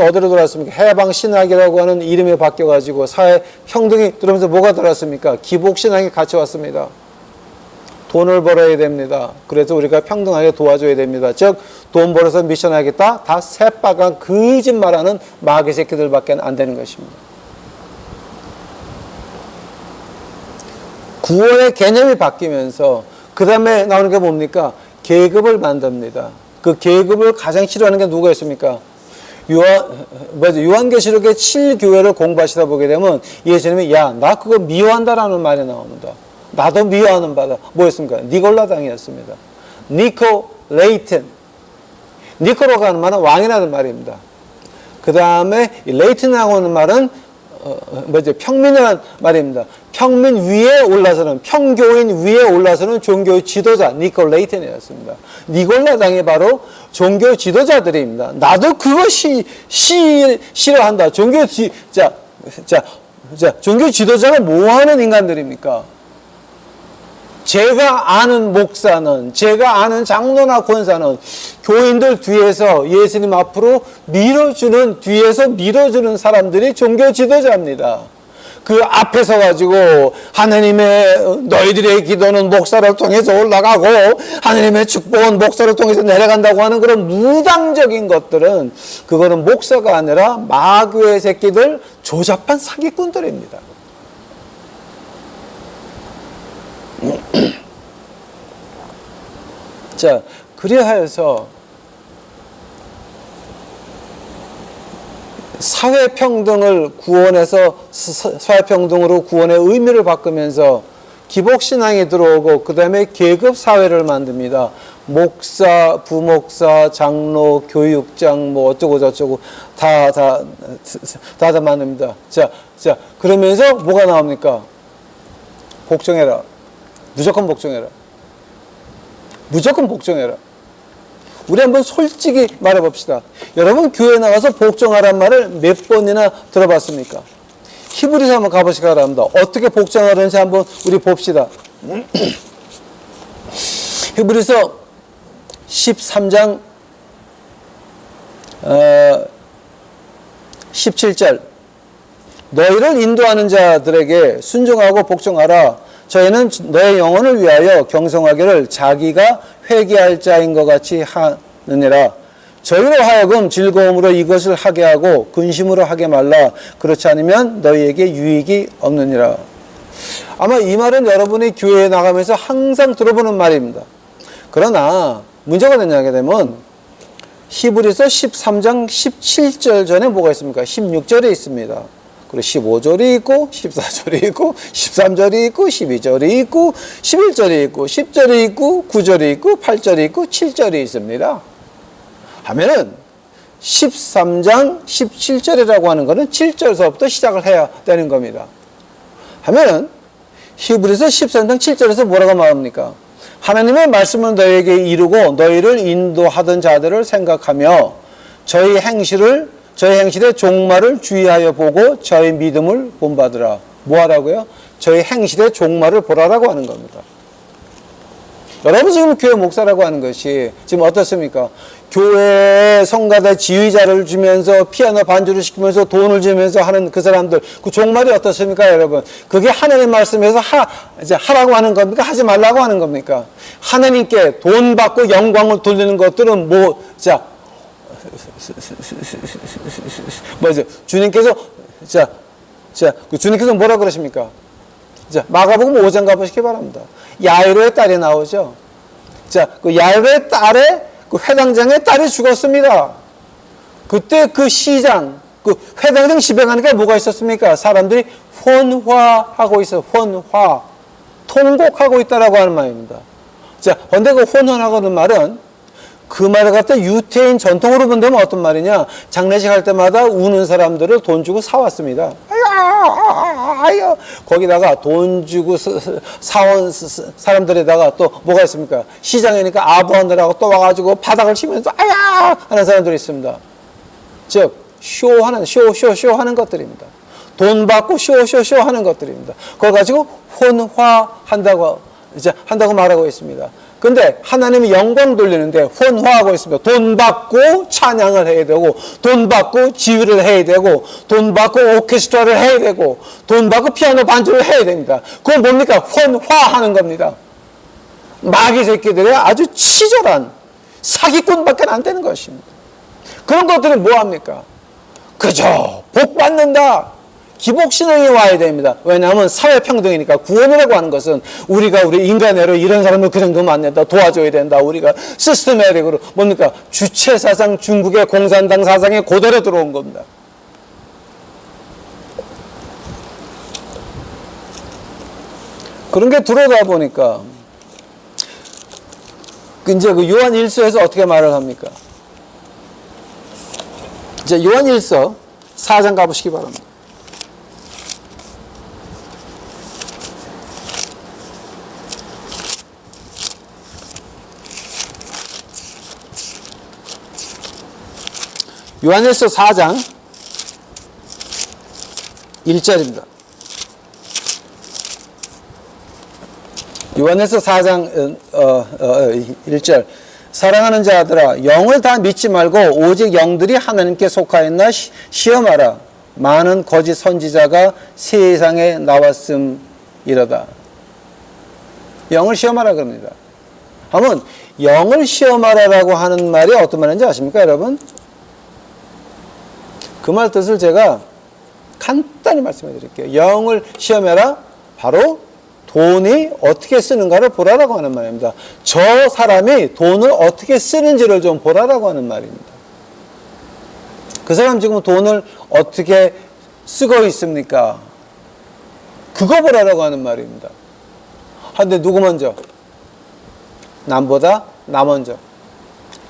어디로 들어왔습니까? 해방신학이라고 하는 이름이 바뀌어가지고 사회평등이 들어오면서 뭐가 들어왔습니까? 기복신앙이 같이 왔습니다. 돈을 벌어야 됩니다. 그래서 우리가 평등하게 도와줘야 됩니다. 즉, 돈 벌어서 미션 하겠다? 다 새빨간 거짓말하는 마귀 새끼들밖에 안 되는 것입니다. 구원의 개념이 바뀌면서 그 다음에 나오는 게 뭡니까? 계급을 만듭니다. 그 계급을 가장 싫어하는 게 누가 있습니까? 요한계시록의 7교회를 공부하시다 보게 되면 예수님이 나 그거 미워한다라는 말이 나옵니다. 나도 미워하는 바다. 뭐였습니까? 니골라당이었습니다. 니코레이튼. 니코로가 하는 말은 왕이라는 말입니다. 그 다음에 레이튼이라고 하는 말은 평민이라는 말입니다. 평민 위에 올라서는, 평교인 위에 올라서는 종교의 지도자, 니콜레이튼이었습니다. 니골라당이 바로 종교 지도자들입니다. 나도 그것이 싫어한다. 종교 지도자가 뭐 하는 인간들입니까? 제가 아는 목사는, 제가 아는 장로나 권사는 교인들 뒤에서 예수님 앞으로 뒤에서 밀어주는 사람들이 종교 지도자입니다. 그 앞에 서가지고 하나님의 너희들의 기도는 목사를 통해서 올라가고 하나님의 축복은 목사를 통해서 내려간다고 하는 그런 무당적인 것들은 그거는 목사가 아니라 마귀의 새끼들, 조잡한 사기꾼들입니다. 자, 그리하여서 사회평등을 구원해서 사회평등으로 구원의 의미를 바꾸면서 기복신앙이 들어오고 그 다음에 계급사회를 만듭니다. 목사, 부목사, 장로, 교육장 뭐 어쩌고 저쩌고 다 만듭니다. 자, 그러면서 뭐가 나옵니까? 복종해라. 무조건 복종해라. 무조건 복종해라. 우리 한번 솔직히 말해봅시다. 여러분 교회 나가서 복종하란 말을 몇 번이나 들어봤습니까? 히브리서 한번 가보시기 바랍니다. 어떻게 복종하는지 한번 우리 봅시다. 히브리서 13장 17절 너희를 인도하는 자들에게 순종하고 복종하라. 저희는 너의 영혼을 위하여 경성하기를 자기가 회개할 자인 것 같이 하느니라. 저희로 하여금 즐거움으로 이것을 하게 하고 근심으로 하게 말라. 그렇지 않으면 너희에게 유익이 없느니라. 아마 이 말은 여러분이 교회에 나가면서 항상 들어보는 말입니다. 그러나 문제가 되냐게 되면 히브리서 13장 17절 전에 뭐가 있습니까? 16절에 있습니다. 그리고 15절이 있고 14절이 있고 13절이 있고 12절이 있고 11절이 있고 10절이 있고 9절이 있고 8절이 있고 7절이 있습니다. 하면은 13장 17절이라고 하는 것은 7절에서부터 시작을 해야 되는 겁니다. 하면은 히브리서 13장 7절에서 뭐라고 말합니까? 하나님의 말씀을 너희에게 이루고 너희를 인도하던 자들을 생각하며 저희 행실의 종말을 주의하여 보고 저희 믿음을 본받으라. 뭐 하라고요? 저희 행실의 종말을 보라라고 하는 겁니다. 여러분 지금 교회 목사라고 하는 것이 지금 어떻습니까? 교회에 성가대 지휘자를 주면서 피아노 반주를 시키면서 돈을 주면서 하는 그 사람들 그 종말이 어떻습니까 여러분? 그게 하나님 말씀에서 이제 하라고 하는 겁니까? 하지 말라고 하는 겁니까? 하나님께 돈 받고 영광을 돌리는 것들은 뭐죠? 주님께서 주님께서 뭐라 그러십니까? 마가복음 5장 가보시기 바랍니다. 야이로의 딸이 나오죠. 그 야이로의 딸의 그 회당장의 딸이 죽었습니다. 그때 그 시장, 그 회당장 집에 가니까 뭐가 있었습니까? 사람들이 혼화하고 있어요. 혼화. 통곡하고 있다라고 하는 말입니다. 근데 그 혼화하고는 말은 그 말을 갖다 유태인 전통으로 본다면 어떤 말이냐? 장례식 할 때마다 우는 사람들을 돈 주고 사왔습니다. 아유, 거기다가 돈 주고 사온 사람들에다가 또 뭐가 있습니까? 시장이니까 아부하느라고 또 와가지고 바닥을 치면서 아야! 하는 사람들이 있습니다. 즉, 쇼하는 것들입니다. 돈 받고 쇼 하는 것들입니다. 그걸 가지고 혼화한다고 말하고 있습니다. 근데 하나님이 영광 돌리는데 혼화하고 있습니다. 돈 받고 찬양을 해야 되고, 돈 받고 지휘를 해야 되고, 돈 받고 오케스트라를 해야 되고, 돈 받고 피아노 반주를 해야 됩니다. 그건 뭡니까? 혼화하는 겁니다. 마귀 새끼들의 아주 치졸한 사기꾼밖에 안 되는 것입니다. 그런 것들은 뭐합니까? 그저 복 받는다. 기복신앙이 와야 됩니다. 왜냐하면 사회평등이니까. 구원이라고 하는 것은 우리 인간애로 이런 사람을 그냥 두면 안 된다. 도와줘야 된다. 우리가 시스테메릭으로 뭡니까? 주체사상, 중국의 공산당 사상에 그대로 들어온 겁니다. 그런 게 들어오다 보니까 이제 그 요한 1서에서 어떻게 말을 합니까? 이제 요한 1서 4장 가보시기 바랍니다. 요한일서 4장 1절입니다. 요한일서 4장 1절 사랑하는 자들아 영을 다 믿지 말고 오직 영들이 하나님께 속하였나 시험하라. 많은 거짓 선지자가 세상에 나왔음이로다. 영을 시험하라 그럽니다. 하면 영을 시험하라라고 하는 말이 어떤 말인지 아십니까 여러분? 그 말 뜻을 제가 간단히 말씀해 드릴게요. 영을 시험해라. 바로 돈이 어떻게 쓰는가를 보라라고 하는 말입니다. 저 사람이 돈을 어떻게 쓰는지를 좀 보라라고 하는 말입니다. 그 사람 지금 돈을 어떻게 쓰고 있습니까? 그거 보라라고 하는 말입니다. 근데 누구 먼저? 남보다 나 먼저.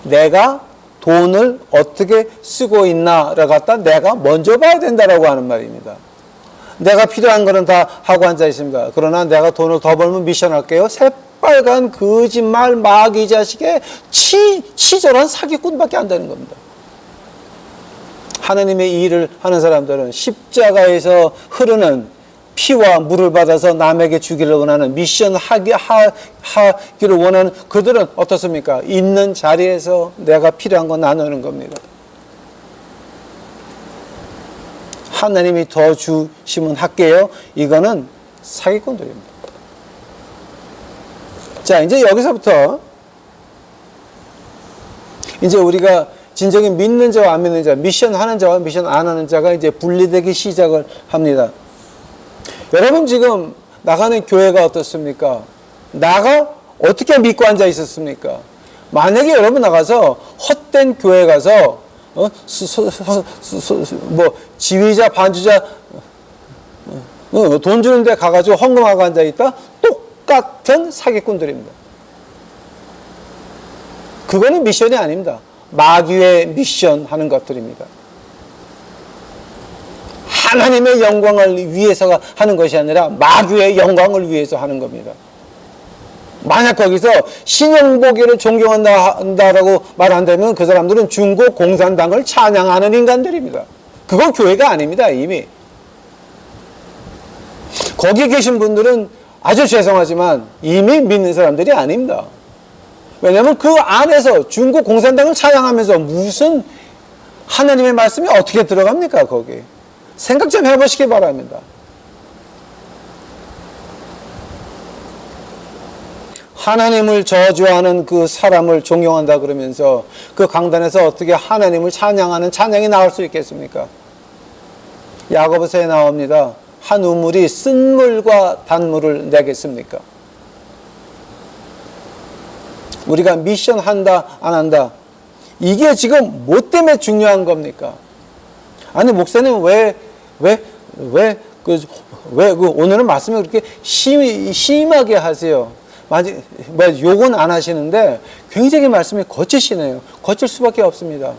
내가 돈을 어떻게 쓰고 있나를 갖다 내가 먼저 봐야 된다라고 하는 말입니다. 내가 필요한 거는 다 하고 앉아 있습니다. 그러나 내가 돈을 더 벌면 미션 할게요. 새빨간 거짓말 마귀 자식의 치졸한 사기꾼밖에 안 되는 겁니다. 하나님의 일을 하는 사람들은 십자가에서 흐르는 피와 물을 받아서 남에게 주기를 원하는 미션 하기를 원하는 그들은 어떻습니까? 있는 자리에서 내가 필요한 거 나누는 겁니다. 하나님이 더 주시면 할게요. 이거는 사기꾼들입니다. 자, 이제 여기서부터 이제 우리가 진정히 믿는 자와 안 믿는 자, 미션 하는 자와 미션 안 하는 자가 이제 분리되기 시작을 합니다. 여러분 지금 나가는 교회가 어떻습니까? 나가 어떻게 믿고 앉아 있었습니까? 만약에 여러분 나가서 헛된 교회 가서 뭐 지휘자 반주자 돈 주는데 가가지고 헌금하고 앉아 있다? 똑같은 사기꾼들입니다. 그거는 미션이 아닙니다. 마귀의 미션 하는 것들입니다. 하나님의 영광을 위해서 하는 것이 아니라 마귀의 영광을 위해서 하는 겁니다. 만약 거기서 신영보기를 존경한다라고 말한다면 그 사람들은 중국 공산당을 찬양하는 인간들입니다. 그건 교회가 아닙니다. 이미 거기 계신 분들은 아주 죄송하지만 이미 믿는 사람들이 아닙니다. 왜냐하면 그 안에서 중국 공산당을 찬양하면서 무슨 하나님의 말씀이 어떻게 들어갑니까? 거기 생각 좀 해보시기 바랍니다. 하나님을 저주하는 그 사람을 존경한다 그러면서 그 강단에서 어떻게 하나님을 찬양하는 찬양이 나올 수 있겠습니까? 야고보서에 나옵니다. 한 우물이 쓴물과 단물을 내겠습니까? 우리가 미션 한다 안 한다 이게 지금 뭐 때문에 중요한 겁니까? 아니 목사님 왜 오늘은 말씀을 그렇게 심하게 하세요? 욕은 안 하시는데 굉장히 말씀이 거치시네요. 거칠 수밖에 없습니다.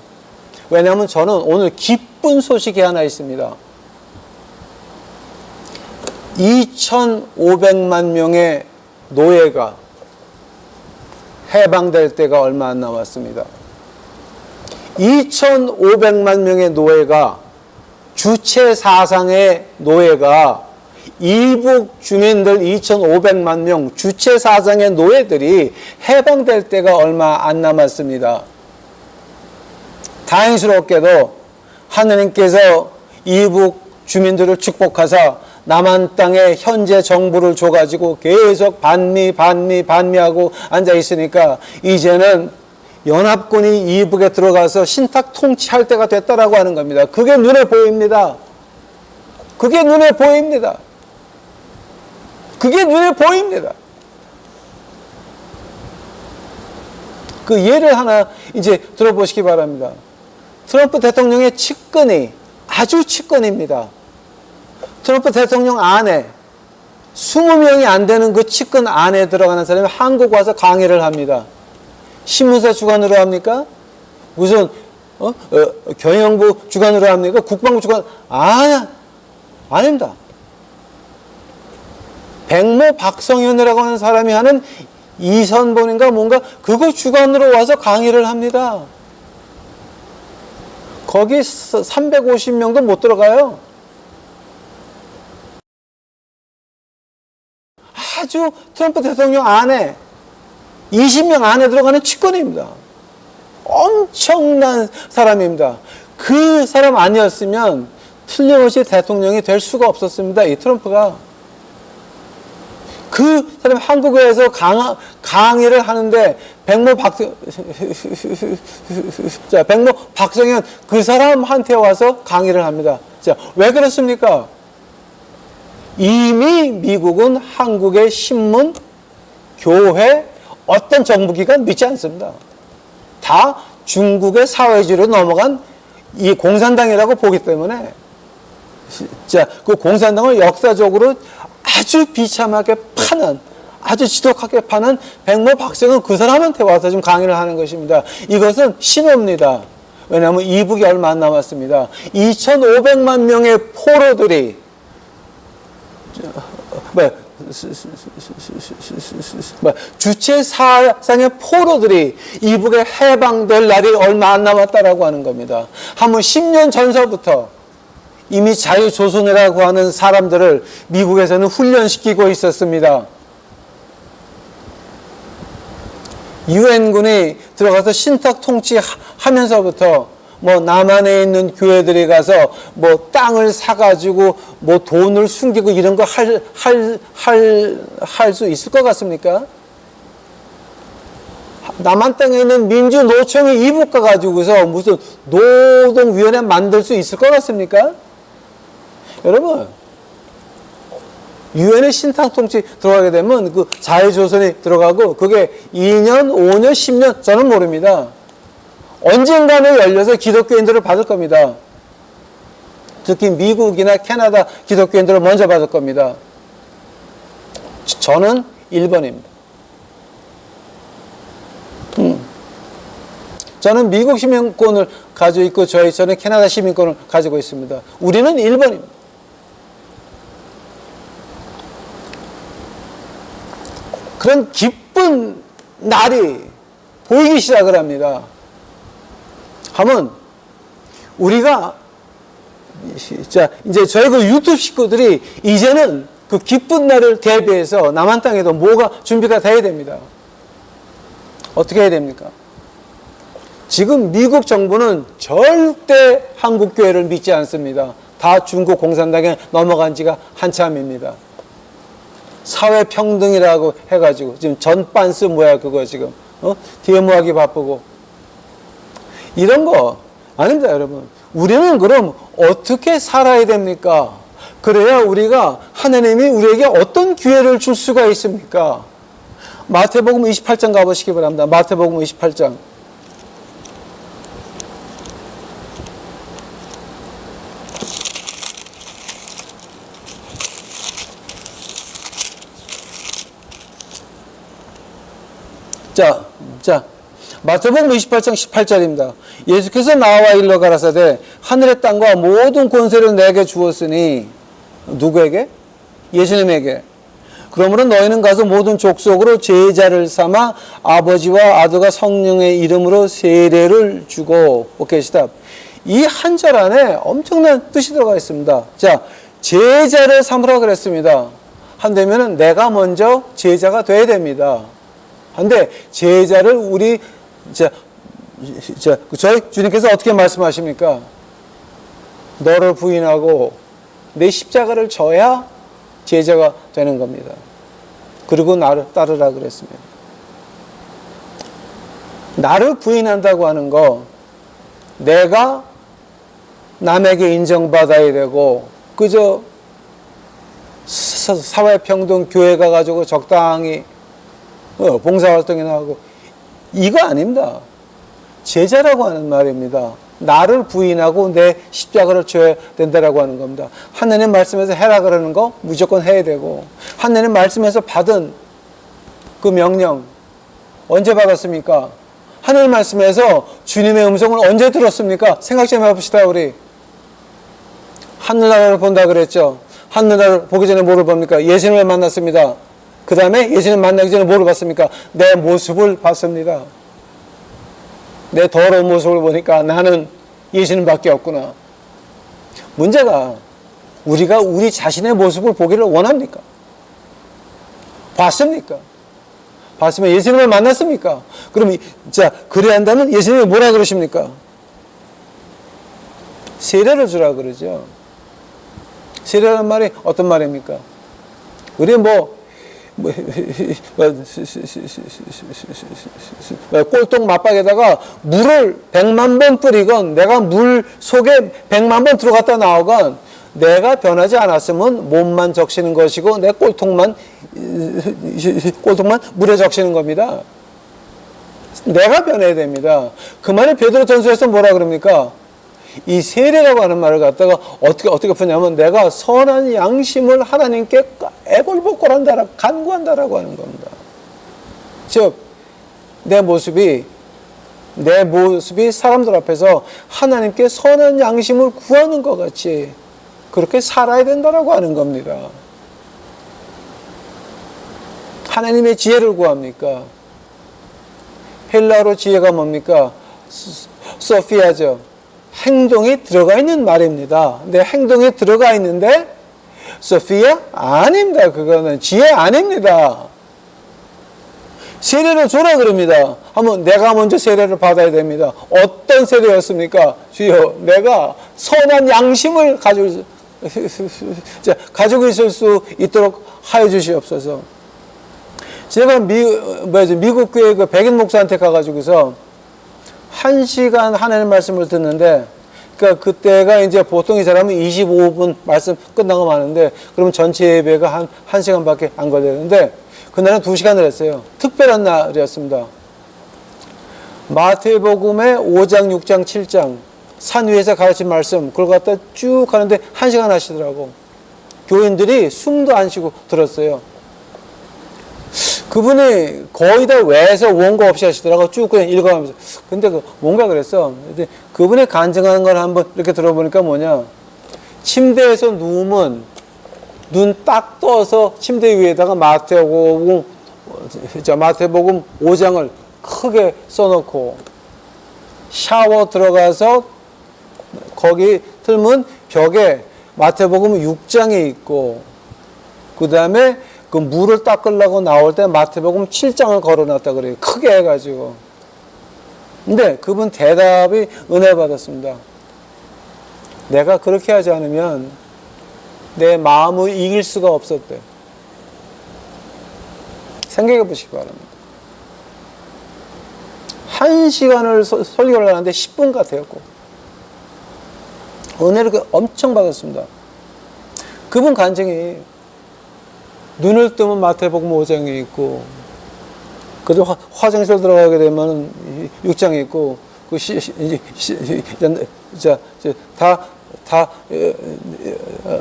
왜냐하면 저는 오늘 기쁜 소식이 하나 있습니다. 2,500만 명의 노예가 해방될 때가 얼마 안 남았습니다. 2,500만 명의 노예가 주체 사상의 노예가 이북 주민들 2,500만 명 주체 사상의 노예들이 해방될 때가 얼마 안 남았습니다. 다행스럽게도 하느님께서 이북 주민들을 축복하사 남한 땅에 현재 정부를 줘가지고 계속 반미하고 앉아 있으니까 이제는 연합군이 이북에 들어가서 신탁 통치할 때가 됐다라고 하는 겁니다. 그게 눈에 보입니다. 그게 눈에 보입니다. 그게 눈에 보입니다. 그 예를 하나 이제 들어보시기 바랍니다. 트럼프 대통령의 측근이 아주 측근입니다. 트럼프 대통령 안에 20명이 안 되는 그 측근 안에 들어가는 사람이 한국 와서 강의를 합니다. 신문사 주관으로 합니까? 무슨 경영부 주관으로 합니까? 국방부 주관 아닙니다. 백모 박성현이라고 하는 사람이 하는 이선본인가 뭔가 그거 주관으로 와서 강의를 합니다. 거기 350명도 못 들어가요. 아주 트럼프 대통령 안에 20명 안에 들어가는 측근입니다. 엄청난 사람입니다. 그 사람 아니었으면 틀림없이 대통령이 될 수가 없었습니다. 이 트럼프가. 그 사람이 한국에서 강의를 하는데 백모 박성현 그 사람한테 와서 강의를 합니다. 자, 왜 그렇습니까? 이미 미국은 한국의 신문, 교회, 어떤 정부기관 믿지 않습니다. 다 중국의 사회주의로 넘어간 이 공산당이라고 보기 때문에 자, 그 공산당을 역사적으로 아주 비참하게 파는 아주 지독하게 파는 백모 박사는 그 사람한테 와서 좀 강의를 하는 것입니다. 이것은 신호입니다. 왜냐하면 이북이 얼마 안 남았습니다. 2,500만 명의 포로들이 주체 사상의 포로들이 이북에 해방될 날이 얼마 안 남았다라고 하는 겁니다. 한번 10년 전서부터 이미 자유조선이라고 하는 사람들을 미국에서는 훈련시키고 있었습니다. 유엔군이 들어가서 신탁 통치하면서부터 뭐 남한에 있는 교회들이 가서 뭐 땅을 사가지고 뭐 돈을 숨기고 이런 거 할 수 있을 것 같습니까? 남한 땅에 있는 민주노총이 이북 가가지고서 무슨 노동위원회 만들 수 있을 것 같습니까? 여러분, 유엔의 신탁 통치 들어가게 되면 그 자유조선이 들어가고 그게 2년, 5년, 10년 저는 모릅니다. 언젠가는 열려서 기독교인들을 받을 겁니다. 특히 미국이나 캐나다 기독교인들을 먼저 받을 겁니다. 저는 1번입니다. 저는 미국 시민권을 가지고 있고 저는 캐나다 시민권을 가지고 있습니다. 우리는 1번입니다. 그런 기쁜 날이 보이기 시작을 합니다. 하면 우리가 이제 저희 그 유튜브 식구들이 이제는 그 기쁜 날을 대비해서 남한 땅에도 뭐가 준비가 돼야 됩니다. 어떻게 해야 됩니까? 지금 미국 정부는 절대 한국 교회를 믿지 않습니다. 다 중국 공산당에 넘어간 지가 한참입니다. 사회평등이라고 해가지고 지금 전반스 뭐야 그거 지금 데모하기 바쁘고 이런 거 아닙니다. 여러분, 우리는 그럼 어떻게 살아야 됩니까? 그래야 우리가 하나님이 우리에게 어떤 기회를 줄 수가 있습니까? 마태복음 28장 가보시기 바랍니다. 마태복음 28장. 자, 마태복음 28장 18절입니다. 예수께서 나와 일러 가라사대 하늘의 땅과 모든 권세를 내게 주었으니 누구에게? 예수님에게. 그러므로 너희는 가서 모든 족속으로 제자를 삼아 아버지와 아들과 성령의 이름으로 세례를 주고. 오케이, 스탑. 이 한 절 안에 엄청난 뜻이 들어가 있습니다. 자, 제자를 삼으라 그랬습니다. 한다면은 내가 먼저 제자가 돼야 됩니다. 근데 제자를 우리 저희 주님께서 어떻게 말씀하십니까? 너를 부인하고 내 십자가를 져야 제자가 되는 겁니다. 그리고 나를 따르라 그랬습니다. 나를 부인한다고 하는 거 내가 남에게 인정받아야 되고 그저 사회평등 교회 가가지고 적당히 봉사활동이나 하고 이거 아닙니다. 제자라고 하는 말입니다. 나를 부인하고 내 십자가를 져야 된다라고 하는 겁니다. 하나님 말씀에서 해라 그러는 거 무조건 해야 되고 하나님 말씀에서 받은 그 명령 언제 받았습니까? 하나님 말씀에서 주님의 음성을 언제 들었습니까? 생각 좀 해봅시다. 우리 하늘나라를 본다 그랬죠. 하늘나라를 보기 전에 뭐를 봅니까? 예수님을 만났습니다. 그 다음에 예수님 만나기 전에 뭐를 봤습니까? 내 모습을 봤습니다. 내 더러운 모습을 보니까 나는 예수님밖에 없구나. 문제가 우리가 우리 자신의 모습을 보기를 원합니까? 봤습니까? 봤으면 예수님을 만났습니까? 그럼 그래야 한다면 예수님이 뭐라 그러십니까? 세례를 주라 그러죠. 세례라는 말이 어떤 말입니까? 우리 꼴통 맞박에다가 물을 100만 번 뿌리건 내가 물 속에 100만 번 들어갔다 나오건 내가 변하지 않았으면 몸만 적시는 것이고 내 꼴통만 물에 적시는 겁니다. 내가 변해야 됩니다. 그 말이 베드로전서에서 뭐라 그럽니까? 이 세례라고 하는 말을 갖다가 어떻게 푸냐면 내가 선한 양심을 하나님께 애걸복걸한다, 간구한다라고 하는 겁니다. 즉, 내 모습이 사람들 앞에서 하나님께 선한 양심을 구하는 것 같이 그렇게 살아야 된다라고 하는 겁니다. 하나님의 지혜를 구합니까? 헬라어로 지혜가 뭡니까? 소피아죠. 행동이 들어가 있는 말입니다. 내 행동이 들어가 있는데 소피아? 아닙니다. 그거는 지혜 아닙니다. 세례를 줘라 그럽니다. 한번 내가 먼저 세례를 받아야 됩니다. 어떤 세례였습니까? 주여, 내가 선한 양심을 가지고 있을 수 있도록 하여 주시옵소서. 제가 미국 교회 그 백인 목사한테 가가지고서 1시간 하나님 말씀을 듣는데, 그러니까 그때가 이제 보통 이 사람은 25분 말씀 끝나고 마는데, 그러면 전체 예배가 한 시간밖에 안 걸렸는데, 그날은 2시간을 했어요. 특별한 날이었습니다. 마태복음의 5장, 6장, 7장, 산 위에서 가르친 말씀, 그걸 갖다 쭉 하는데 1시간 하시더라고. 교인들이 숨도 안 쉬고 들었어요. 그분이 거의 다 외에서 원고 없이 하시더라고. 쭉 그냥 읽어가면서. 근데 뭔가 그랬어. 그분이 간증하는 걸 한번 이렇게 들어보니까 뭐냐. 침대에서 누우면 눈 딱 떠서 침대 위에다가 마태복음 5장을 크게 써놓고 샤워 들어가서 거기 틀면 벽에 마태복음 6장이 있고 그 다음에 그 물을 닦으려고 나올 때 마태복음 7장을 걸어놨다 그래요. 크게 해가지고. 근데 그분 대답이 은혜 받았습니다. 내가 그렇게 하지 않으면 내 마음을 이길 수가 없었대. 생각해 보시기 바랍니다. 1시간을 설교를 하는데 10분 같아요. 은혜를 엄청 받았습니다. 그분 간증이 눈을 뜨면 마태복음 5장이 있고, 그래도 화장실 들어가게 되면 6장이 있고, 다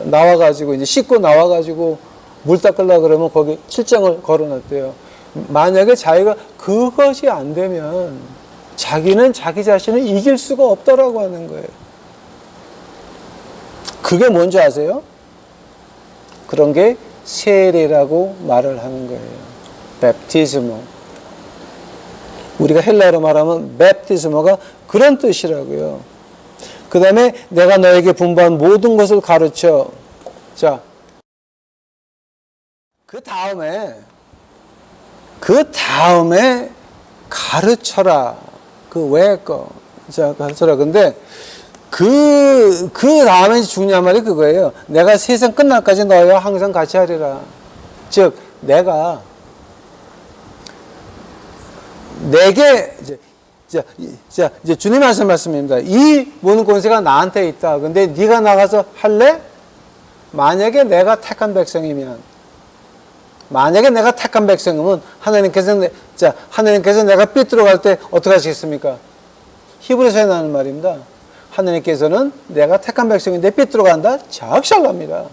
나와가지고, 이제 씻고 나와가지고 물 닦으려고 그러면 거기 7장을 걸어놨대요. 만약에 자기가 그것이 안 되면 자기는 자기 자신을 이길 수가 없다라고 하는 거예요. 그게 뭔지 아세요? 그런 게 세례라고 말을 하는 거예요. 베프티스모. 우리가 헬라어로 말하면 베프티스모가 그런 뜻이라고요. 그 다음에 내가 너에게 분부한 모든 것을 가르쳐. 자, 그 다음에 가르쳐라. 그 외의 거. 자, 가르쳐라. 근데 그 다음에 중요한 말이 그거예요. 내가 세상 끝날까지 너희와 항상 같이 하리라. 즉, 내게, 이제 주님 말씀입니다. 이 모든 권세가 나한테 있다. 근데 네가 나가서 할래? 만약에 내가 택한 백성이면 하나님께서 내가 삐뚤어갈 때 어떻게 하시겠습니까? 히브리서에 나오는 말입니다. 하나님께서는 내가 택한 백성인데 삐뚤어간다? 작살납니다.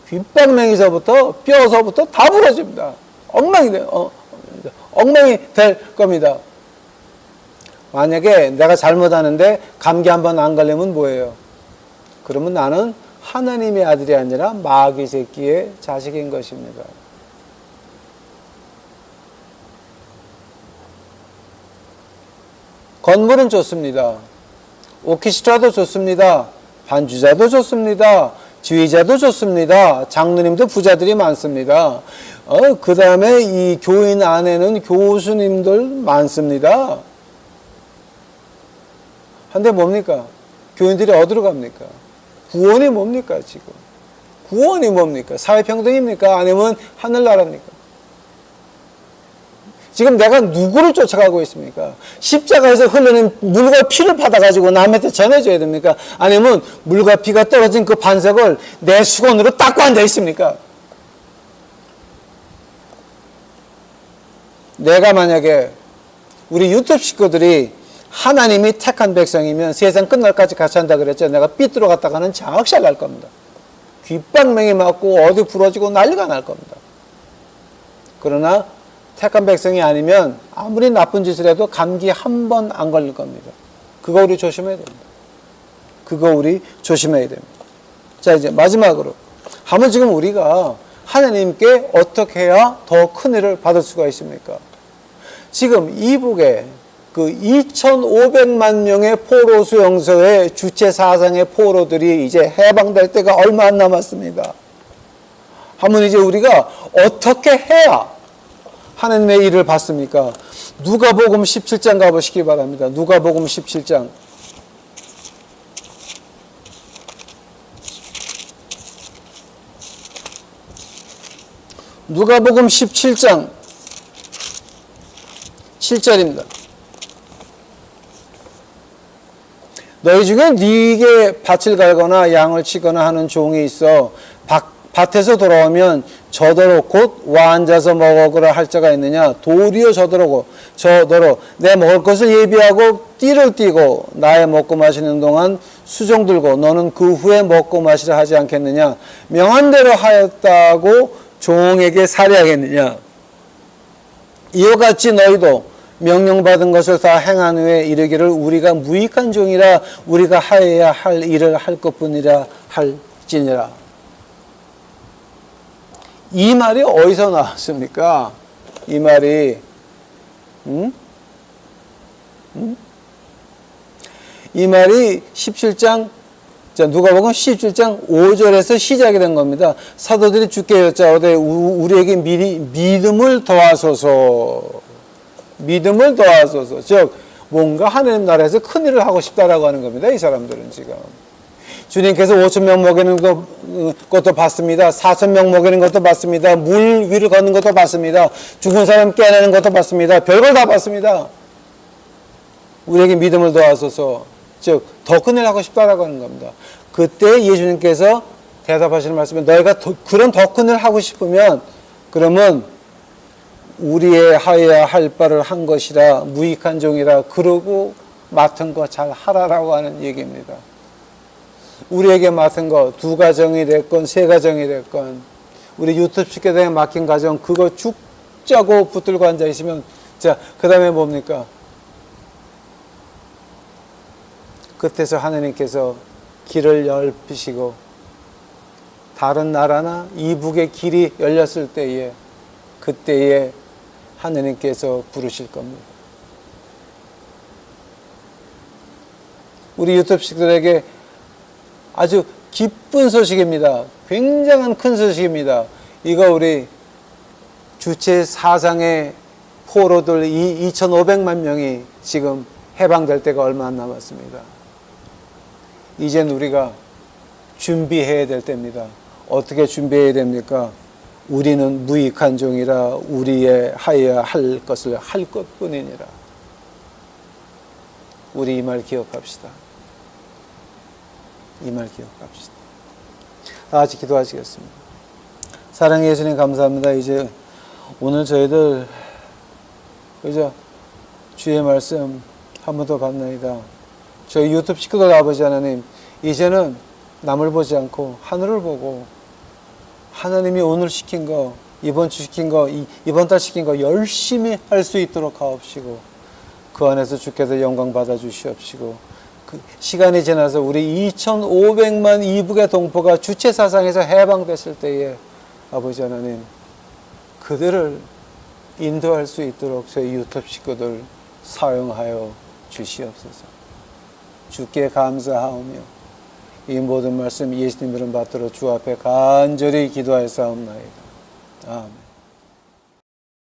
귓방맹이서부터 뼈서부터 다 부러집니다. 엉망이 될 겁니다. 만약에 내가 잘못하는데 감기 한번 안 걸리면 뭐예요? 그러면 나는 하나님의 아들이 아니라 마귀 새끼의 자식인 것입니다. 건물은 좋습니다. 오케스트라도 좋습니다. 반주자도 좋습니다. 지휘자도 좋습니다. 장로님도 부자들이 많습니다. 그 다음에 이 교인 안에는 교수님들 많습니다. 근데 뭡니까? 교인들이 어디로 갑니까? 구원이 뭡니까, 지금? 구원이 뭡니까? 사회평등입니까? 아니면 하늘나라입니까? 지금 내가 누구를 쫓아가고 있습니까? 십자가에서 흘러낸 물과 피를 받아가지고 남한테 전해줘야 됩니까? 아니면 물과 피가 떨어진 그 반석을 내 수건으로 닦고 앉아 있습니까? 내가 만약에 우리 유튜브 식구들이 하나님이 택한 백성이면 세상 끝날까지 같이 한다 그랬죠. 내가 삐뚤어 갔다가는 장악살 날 겁니다. 귓방맹이 맞고 어디 부러지고 난리가 날 겁니다. 그러나 택한 백성이 아니면 아무리 나쁜 짓을 해도 감기 한 번 안 걸릴 겁니다. 그거 우리 조심해야 됩니다. 그거 우리 조심해야 됩니다. 자, 이제 마지막으로 한번 지금 우리가 하나님께 어떻게 해야 더 큰 일을 받을 수가 있습니까? 지금 이북에 그 2,500만 명의 포로 수용소의 주체 사상의 포로들이 이제 해방될 때가 얼마 안 남았습니다. 한번 이제 우리가 어떻게 해야 하나님의 일을 받습니까? 누가복음 17장 가보시기 바랍니다. 누가복음 17장. 누가복음 17장 7절입니다. 너희 중에 네게 밭을 갈거나 양을 치거나 하는 종이 있어 밭에서 돌아오면 저더러 곧 와 앉아서 먹으라 할 자가 있느냐? 도리어 저더러 내 먹을 것을 예비하고 띠를 띠고 나의 먹고 마시는 동안 수종 들고 너는 그 후에 먹고 마시라 하지 않겠느냐? 명한 대로 하였다고 종에게 살해하겠느냐? 이와 같이 너희도 명령받은 것을 다 행한 후에 이르기를 우리가 무익한 종이라 우리가 하여야 할 일을 할 것뿐이라 할지니라. 이 말이 어디서 나왔습니까? 이 말이 이 말이 17장 누가복음 17장 5절에서 시작이 된 겁니다. 사도들이 주께 여짜오되 우리에게 믿음을 더하소서. 믿음을 더하소서. 즉 뭔가 하나님 나라에서 큰 일을 하고 싶다라고 하는 겁니다. 이 사람들은 지금 주님께서 5,000명 먹이는 것도 봤습니다. 4,000명 먹이는 것도 봤습니다. 물 위를 걷는 것도 봤습니다. 죽은 사람 깨내는 것도 봤습니다. 별걸 다 봤습니다. 우리에게 믿음을 더하소서. 즉 더 큰 일을 하고 싶다라고 하는 겁니다. 그때 예수님께서 대답하시는 말씀은 너희가 그런 더 큰 일을 하고 싶으면 그러면 우리의 하여야 할 바를 한 것이라 무익한 종이라 그러고 맡은 거 잘 하라라고 하는 얘기입니다. 우리에게 맡은 거 2가정이 됐건 3가정이 됐건 우리 유튜브 식구들에게 맡긴 가정 그거 죽자고 붙들고 앉아 있으면 자, 그 다음에 뭡니까? 끝에서 하나님께서 길을 열피시고 다른 나라나 이북의 길이 열렸을 때에 그때에 하나님께서 부르실 겁니다. 우리 유튜브 식구들에게 아주 기쁜 소식입니다. 굉장한 큰 소식입니다. 이거 우리 주체 사상의 포로들 2,500만 명이 지금 해방될 때가 얼마 안 남았습니다. 이젠 우리가 준비해야 될 때입니다. 어떻게 준비해야 됩니까? 우리는 무익한 종이라 우리의 하여야 할 것을 할 것뿐이니라. 우리 이 말 기억합시다. 이 말 기억합시다. 다 같이 기도하시겠습니다. 사랑의 예수님 감사합니다. 이제 오늘 저희들 그죠? 주의 말씀 한 번 더 받나이다. 저희 유튜브 식구들 아버지 하나님 이제는 남을 보지 않고 하늘을 보고 하나님이 오늘 시킨 거 이번 주 시킨 거 이번 달 시킨 거 열심히 할 수 있도록 하옵시고 그 안에서 주께서 영광 받아 주시옵시고 그 시간이 지나서 우리 2,500만 이북의 동포가 주체 사상에서 해방됐을 때에 아버지 하나님 그들을 인도할 수 있도록 저희 유튜브 식구들 사용하여 주시옵소서. 주께 감사하오며 이 모든 말씀 예수님 이름 받들어 주 앞에 간절히 기도하였사옵나이다. 아멘.